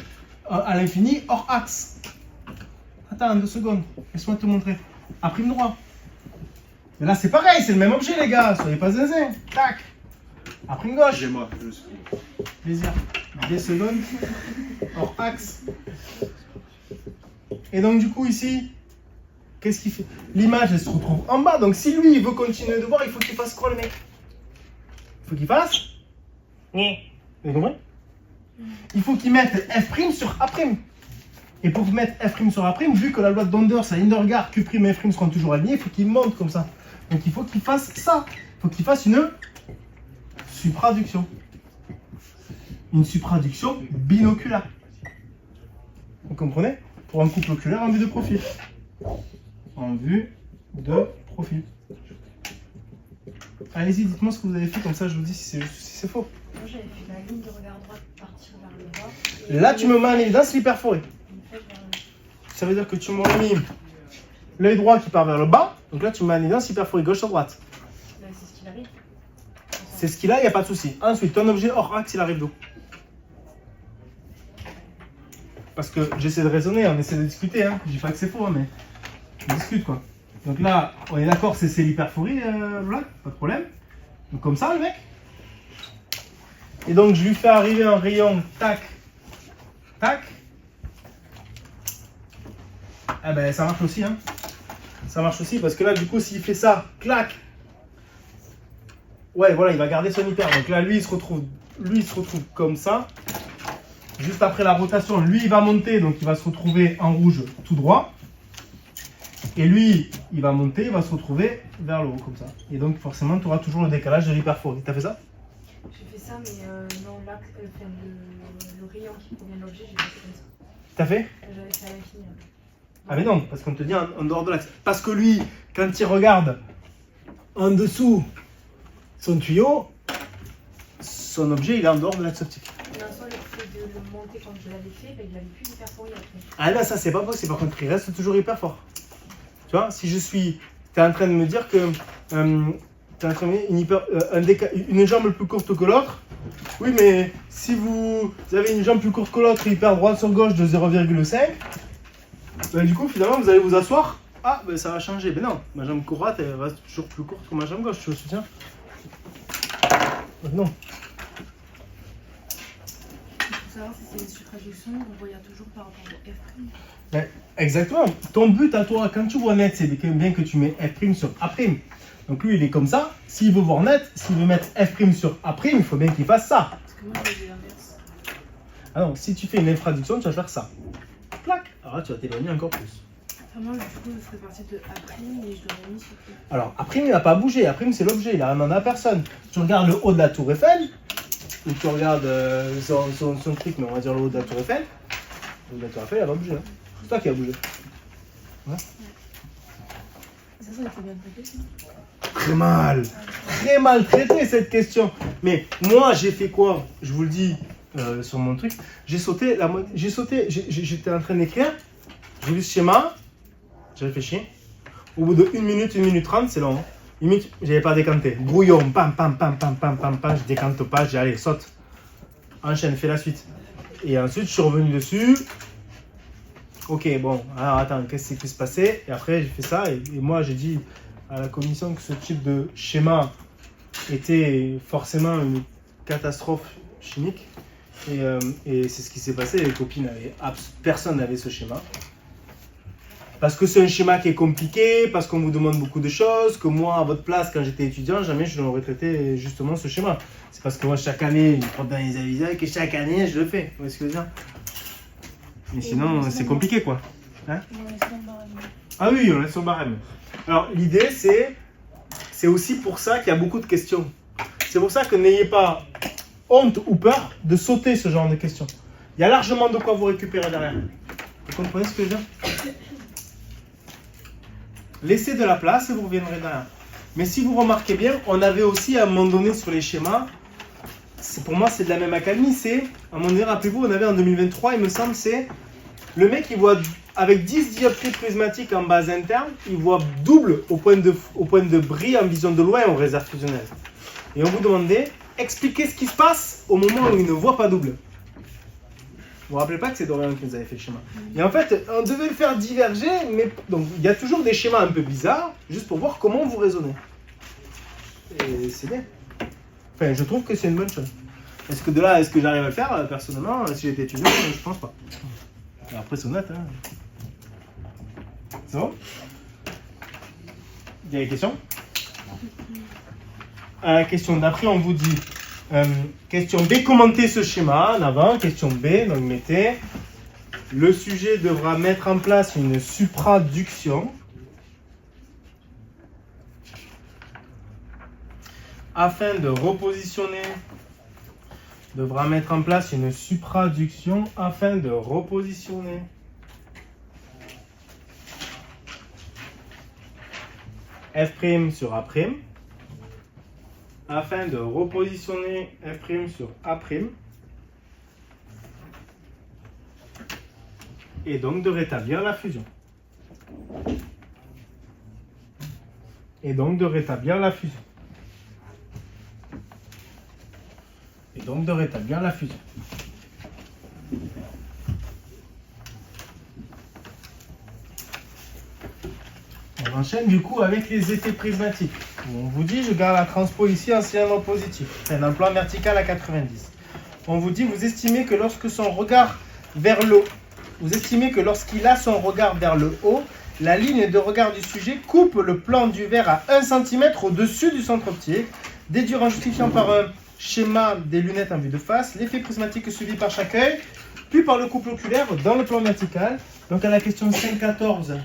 À l'infini, hors axe. Attends, 2 secondes, laisse-moi te montrer. À prime droit. Mais là c'est pareil, c'est le même objet les gars, soyez pas zinzin. Tac. À prime gauche. J'ai moi, je suis. Plaisir. 10 secondes. Hors axe. Et donc du coup ici, qu'est-ce qu'il fait? L'image elle se retrouve en bas, donc si lui il veut continuer de voir, il faut qu'il fasse quoi le mec? Il faut qu'il fasse... Vous avez compris? Il faut qu'il mette F' sur A'. Et pour mettre F' sur A', vu que la loi de Donders, sa Hindergaard, Q', F' seront toujours alignés, il faut qu'il monte comme ça. Donc il faut qu'il fasse ça. Il faut qu'il fasse une supraduction. Une supraduction binoculaire. Vous comprenez? Pour un couple oculaire en vue de profil. En vue de profil. Allez-y, dites-moi ce que vous avez fait, comme ça je vous dis si c'est juste ou si c'est faux. Moi j'avais fait la ligne de regard droit partir vers le bas. Là, tu me mets en évidence l'hyperforée. Une flèche vers le bas. Ça veut dire que tu m'aurais mis l'œil droit qui part vers le bas. Donc là, tu me mets en évidence l'hyperforée gauche à droite. Là, c'est ce qu'il arrive. C'est ce qu'il a, il n'y a pas de souci. Ensuite, ton objet hors axe, il arrive d'où? Parce que j'essaie de raisonner, on essaie de discuter. Hein. Je dis pas que c'est faux, hein, mais on discute quoi. Donc là, on est d'accord, c'est l'hyperforie, voilà, pas de problème. Donc comme ça, le mec. Et donc, je lui fais arriver un rayon, tac, tac. Ah ben, ça marche aussi, hein. Ça marche aussi, parce que là, du coup, s'il fait ça, clac. Ouais, voilà, il va garder son hyper. Donc là, lui, il se retrouve comme ça. Juste après la rotation, lui, il va monter, donc il va se retrouver en rouge tout droit. Et lui, il va monter, il va se retrouver vers le haut, comme ça. Et donc, forcément, tu auras toujours le décalage de l'hyperforie. T'as fait ça? J'ai fait ça, mais non, là, le rayon qui provient de l'objet, j'ai fait comme ça. T'as fait? J'avais fait à l'infini. Ah mais non, parce qu'on te dit en dehors de l'axe. Parce que lui, quand il regarde en dessous son tuyau, son objet, il est en dehors de l'axe optique. Non, soit le fait de le monter quand je l'avais fait, ben, il n'avait plus d'hyperforie après. Ah là, ça, c'est pas possible. Par contre, il reste toujours hyper fort. Tu vois, si je suis... Tu es en train de me dire que... tu es en train de me dire une jambe plus courte que l'autre. Oui, mais si vous avez une jambe plus courte que l'autre, hyper droite sur gauche de 0,5, ben, du coup, finalement, vous allez vous asseoir. Ah, ben ça va changer. Ben non, ma jambe droite, elle va toujours plus courte que ma jambe gauche, tu me soutiens? Non. Il faut savoir si c'est une supraduction, on voit toujours par rapport au F'. Ben, exactement. Ton but à toi, quand tu vois net, c'est bien que tu mets F' sur A'. Donc lui, il est comme ça. S'il veut voir net, s'il veut mettre F' sur A', il faut bien qu'il fasse ça. Parce que moi, j'ai l'inverse. Ah non, si tu fais une infraduction, tu vas faire ça. Clac. Alors là, tu vas t'éloigner encore plus. Enfin, moi, du coup, je ferais partie de A' et je l'aurais mis sur F'. Alors, A', il n'a pas bougé. A', c'est l'objet. Il n'a rien demandé à personne. Tu regardes le haut de la tour Eiffel, ou tu regardes son truc, mais on va dire le haut de la tour Eiffel. Le haut de la tour Eiffel, il n'a pas bougé. Hein. C'est toi qui as bougé. Ouais. Ça a été bien traité, ça. Très mal traité cette question. Mais moi, j'ai fait quoi? Je vous le dis sur mon truc. J'étais en train d'écrire. J'ai vu ce schéma. J'ai réfléchi. Au bout de 1 minute, 1 minute 30, c'est long. 1 minute, j'avais pas décanté. Brouillon, pam, pam, pam, pam, pam, pam, pam. Je décante pas. J'ai allez, saute. Enchaîne, fais la suite. Et ensuite, je suis revenu dessus. Ok, bon, alors attends, qu'est-ce qui se passait? Et après, j'ai fait ça. Et moi, j'ai dit à la commission que ce type de schéma était forcément une catastrophe chimique. Et c'est ce qui s'est passé. Les copines personne n'avait ce schéma. Parce que c'est un schéma qui est compliqué, parce qu'on vous demande beaucoup de choses, que moi, à votre place, quand j'étais étudiant, jamais je n'aurais traité justement ce schéma. C'est parce que moi, chaque année, je porte dans les aviseurs et que chaque année, je le fais. Vous voyez ce que je veux dire? Mais sinon, c'est compliqué, quoi. Hein? Ah oui, on est sur barème. Alors, l'idée, c'est aussi pour ça qu'il y a beaucoup de questions. C'est pour ça que n'ayez pas honte ou peur de sauter ce genre de questions. Il y a largement de quoi vous récupérer derrière. Vous comprenez ce que je veux dire? Laissez de la place et vous reviendrez derrière. Mais si vous remarquez bien, on avait aussi à un moment donné sur les schémas, pour moi c'est de la même accalmie, c'est, à un moment donné, rappelez-vous, on avait en 2023, il me semble, c'est le mec il voit avec 10 dioptries prismatiques en base interne, il voit double au point de bris en vision de loin en réserve fusionnelle. Et on vous demandait, expliquez ce qui se passe au moment où il ne voit pas double. Vous vous rappelez pas que c'est Dorian qui nous avait fait le schéma. Et en fait, on devait le faire diverger, mais donc il y a toujours des schémas un peu bizarres, juste pour voir comment vous raisonnez. Et c'est bien. Enfin, je trouve que c'est une bonne chose. Est-ce que de là, est-ce que j'arrive à le faire? Personnellement, si j'étais étudiant, je pense pas. Et après, c'est honnête. Hein. C'est bon? Il y a des questions? Question d'après, on vous dit... question B, commentez ce schéma en avant. Question B, donc mettez. Le sujet devra mettre en place une supraduction afin de repositionner. Devra mettre en place une supraduction afin de repositionner. F' sur A'. Afin de repositionner F' sur A'. Et donc de rétablir la fusion. Et donc de rétablir la fusion. Et donc de rétablir la fusion. On enchaîne du coup avec les effets prismatiques. On vous dit, je garde la transpo ici en cylindre positif. C'est un plan vertical à 90. On vous dit, vous estimez que lorsque son regard vers le haut, vous estimez que lorsqu'il a son regard vers le haut, la ligne de regard du sujet coupe le plan du verre à 1 cm au-dessus du centre optique. Déduire en justifiant par un schéma des lunettes en vue de face, l'effet prismatique suivi par chaque œil, puis par le couple oculaire dans le plan vertical. Donc à la question 5.14,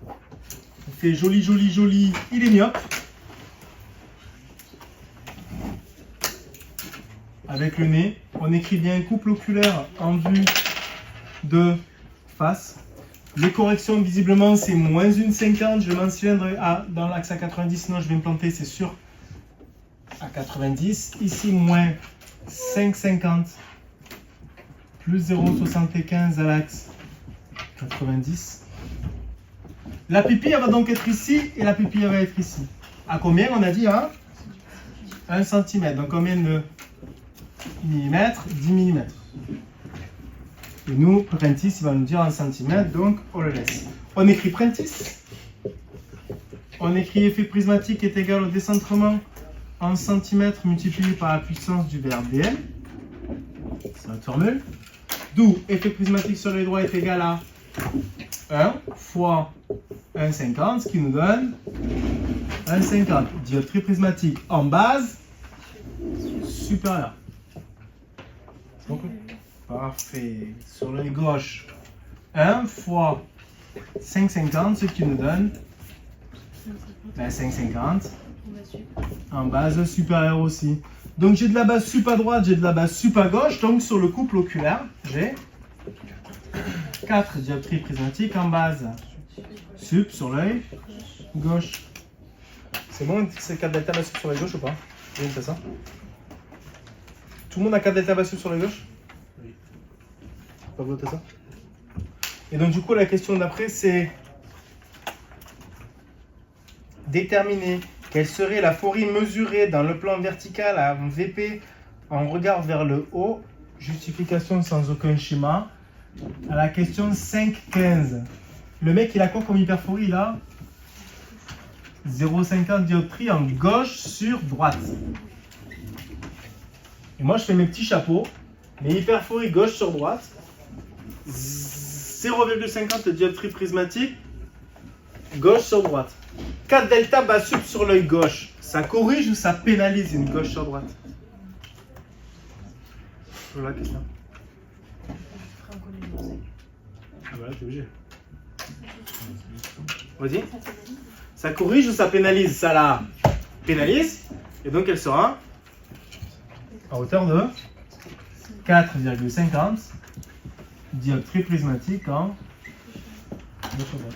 on fait joli, joli, joli, il est myope. Avec le nez, on écrit bien couple oculaire en vue de face. Les corrections, visiblement, c'est moins 1,50. Je mets un cylindre dans l'axe à 90, sinon je vais me planter, c'est sûr. À 90. Ici, moins 5,50. Plus 0,75 à l'axe 90. La pupille, elle va donc être ici et la pupille, elle va être ici. À combien on a dit, hein? 1 cm. Donc combien de millimètres? 10 mm. Et nous, Prentice, il va nous dire en centimètres, donc on le laisse. On écrit Prentice. On écrit effet prismatique est égal au décentrement en centimètres multiplié par la puissance du verbe dm. C'est notre formule. D'où effet prismatique sur l'œil droit est égal à 1 fois 1,50, ce qui nous donne 1,50. Dioptrie prismatique en base supérieure. Donc, parfait. Sur l'œil gauche, 1 fois 5,50, ce qui nous donne 5,50 en base supérieure aussi. Donc j'ai de la base sup à droite, j'ai de la base sup à gauche. Donc sur le couple oculaire, j'ai 4 dioptries prismatiques en base sup sur l'œil gauche. C'est bon, c'est 4 delta base sup sur l'œil gauche ou pas? Oui, c'est ça. Tout le monde a 4 delta base sup sur l'œil gauche? Oui. Pas voter ça? Et donc du coup la question d'après c'est déterminer quelle serait la forie mesurée dans le plan vertical à VP en regard vers le haut. Justification sans aucun schéma. À la question 5.15. Le mec, il a quoi comme hyperforie? Il a 0,50 dioptrie en gauche sur droite. Et moi, je fais mes petits chapeaux. Mes hyperfories gauche sur droite. 0,50 dioptrie prismatique gauche sur droite. 4 delta bas sup sur l'œil gauche, ça corrige ou ça pénalise une gauche sur droite? Voilà la question. Ah bah là t'es obligé. Vas-y. Ça corrige ou ça pénalise? Ça la pénalise. Et donc elle sera à hauteur de 4,50 dioptrie prismatique en gauche à droite.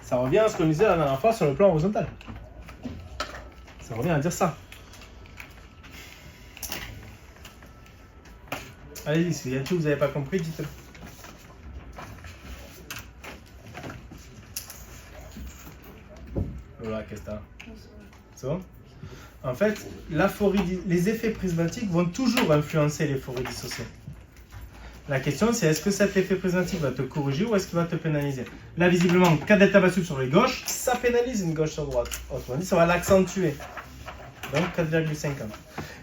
Ça revient à ce qu'on disait la dernière fois sur le plan horizontal. Ça revient à dire ça. Allez-y, s'il y a tout que vous n'avez pas compris, dites-le. Voilà, qu'est-ce que t'as? C'est bon? En fait, les effets prismatiques vont toujours influencer les forêts dissociées. La question, c'est est-ce que cet effet prismatique va te corriger ou est-ce qu'il va te pénaliser? Là, visiblement, 4 delta bas sub sur les gauches, ça pénalise une gauche sur droite. Autrement dit, ça va l'accentuer. Donc 4,50.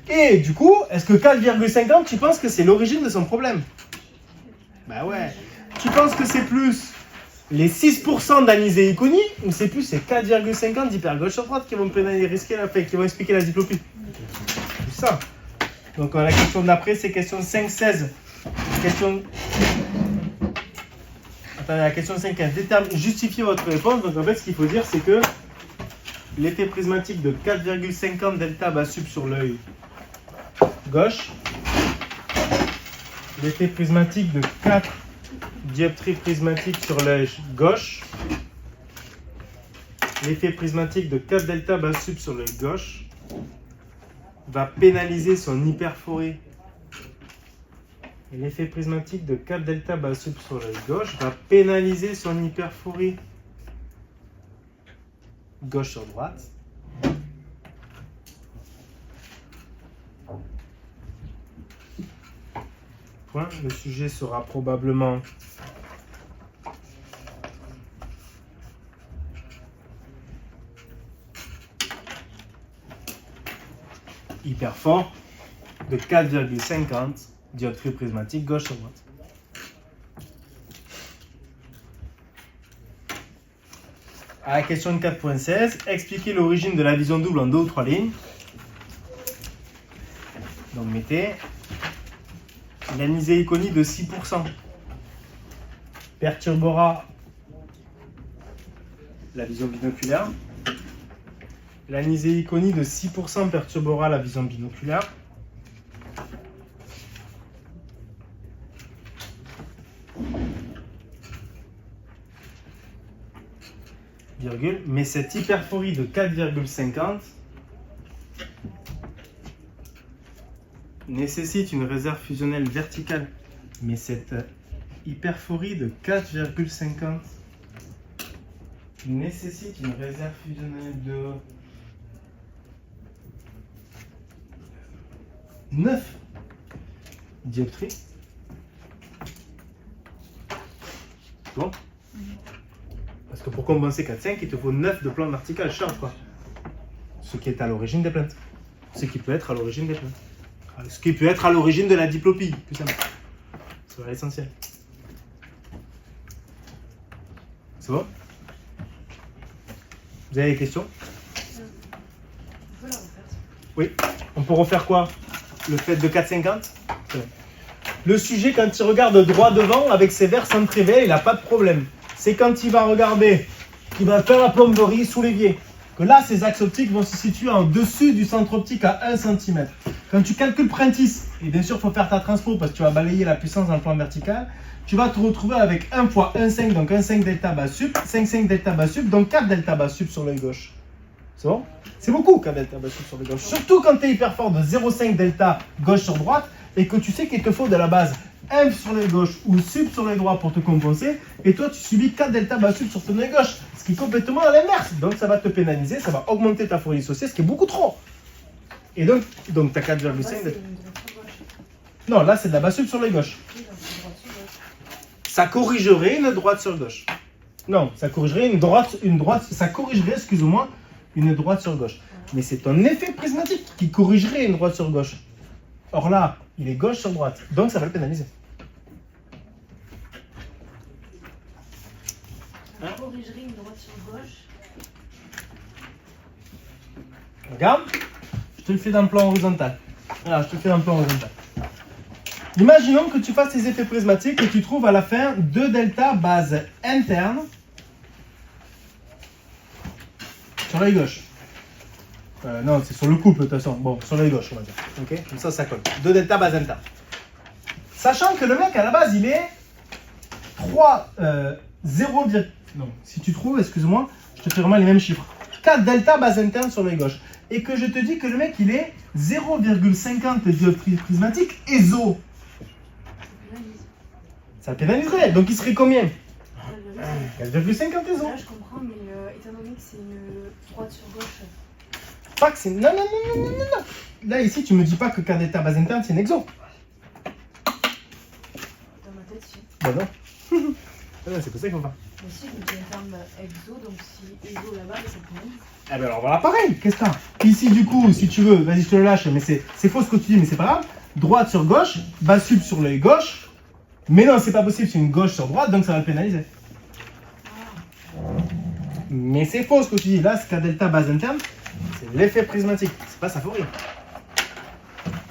Et du coup, est-ce que 4,50, tu penses que c'est l'origine de son problème? Bah ouais. Tu penses que c'est plus les 6% d'anisée-iconie ou c'est plus ces 4,50 d'hyper-gauche sur droite qui vont pénaliser, qui vont expliquer la diplopie? C'est ça. Donc la question d'après, c'est question 5-16. Question... Attendez, la question 5-15. Justifiez votre réponse. Donc en fait, ce qu'il faut dire, c'est que l'effet prismatique de 4,50 delta bas sub sur l'œil gauche, l'effet prismatique de 4 dioptries prismatiques sur l'œil gauche, l'effet prismatique de 4 delta bas sub sur l'œil gauche va pénaliser son hyperphorée. Et l'effet prismatique de 4 delta bas sub sur l'œil gauche va pénaliser son hyperphorie gauche sur droite. Point. Le sujet sera probablement hyper fort de 4,50 dioptrie prismatique gauche sur droite. À la question de 4.16, expliquez l'origine de la vision double en 2 ou 3 lignes. Donc mettez l'anisée-iconie de 6% perturbera la vision binoculaire. L'anisée-iconie de 6% perturbera la vision binoculaire. Virgule, mais cette hyperphorie de 4,50 nécessite une réserve fusionnelle verticale. Mais cette hyperphorie de 4,50 nécessite une réserve fusionnelle de 9 dioptries. Bon. Parce que pour compenser 4,5, il te faut 9 de plan vertical, sharp quoi. Ce qui est à l'origine des plaintes. Ce qui peut être à l'origine des plaintes. Ce qui peut être à l'origine de la diplopie, plus simple. C'est l'essentiel. C'est bon? Vous avez des questions? On peut la refaire. Oui. On peut refaire quoi? Le fait de 4,50? Le sujet, quand il regarde droit devant, avec ses verres centrés vers, il n'a pas de problème. C'est quand il va regarder, qu'il va faire la plomberie sous l'évier, que là, ses axes optiques vont se situer en dessus du centre optique à 1 cm. Quand tu calcules Prentice, et bien sûr, il faut faire ta transpo parce que tu vas balayer la puissance dans le plan vertical, tu vas te retrouver avec 1 fois 1,5, donc 1,5 delta bas sub, 5,5 delta bas sub, donc 4 delta bas sub sur l'œil gauche. C'est bon? C'est beaucoup 4 delta bas sub sur l'œil gauche. Surtout quand tu es hyper fort de 0,5 delta gauche sur droite et que tu sais qu'il te faut de la base F sur l'œil gauche ou sub sur l'œil droit pour te compenser, et toi tu subis 4 delta bas sub sur ton œil gauche, ce qui est complètement à l'inverse. Donc ça va te pénaliser, ça va augmenter ta folie dissociée, ce qui est beaucoup trop. Et donc tu as 4,5. Non, là c'est de la bas sub sur l'œil gauche. Ça corrigerait une droite sur gauche. Non, ça corrigerait une droite, ça corrigerait, excuse-moi, une droite sur gauche. Mais c'est ton effet prismatique qui corrigerait une droite sur gauche. Or là, il est gauche sur droite, donc ça va le pénaliser. On corrigerait une droite sur gauche. Regarde, je te le fais dans le plan horizontal. Voilà, je te le fais dans le plan horizontal. Imaginons que tu fasses tes effets prismatiques et tu trouves à la fin 2 delta base interne sur l'œil gauche. Non, c'est sur le couple de toute façon. Bon, sur l'œil gauche, on va dire. Ok, comme ça colle. 2 delta bas delta. Sachant que le mec, à la base, il est 3, 0, non, si tu trouves, excuse-moi, je te fais vraiment les mêmes chiffres. 4 delta base interne sur l'œil gauche. Et que je te dis que le mec, il est 0,50 dioptrie prismatique ESO. Ça pénaliserait. Donc, il serait combien? 4,50 ESO. Là, je comprends, mais étant donné que c'est une droite sur gauche, Pas que c'est... Non. Là, ici, tu me dis pas que 4 delta base interne, c'est une exo. dans ma tête, si. Bah non. C'est pour ça qu'il faut pas. Mais si, je me dis un terme exo, donc si exo là-bas, ça peut même. Ah ben alors voilà pareil, qu'est-ce que t'as? Ici du coup, si tu veux, vas-y je te le lâche, mais c'est faux ce que tu dis, mais c'est pas grave. Droite sur gauche, bas sub sur l'œil gauche. Mais non, c'est pas possible, c'est une gauche sur droite, donc ça va le pénaliser. Mais c'est faux ce que tu dis, là, c'est qu'à delta base interne, c'est l'effet prismatique, c'est pas sa fourrure.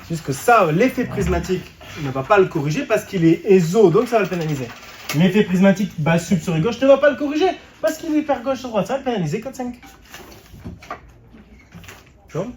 C'est juste que ça, l'effet prismatique ne va pas le corriger parce qu'il est ESO, donc ça va le pénaliser. L'effet prismatique bas sub sur l'œil gauche ne va pas le corriger parce qu'il est hyper gauche sur droite, ça va le pénaliser 4-5. Tu vois?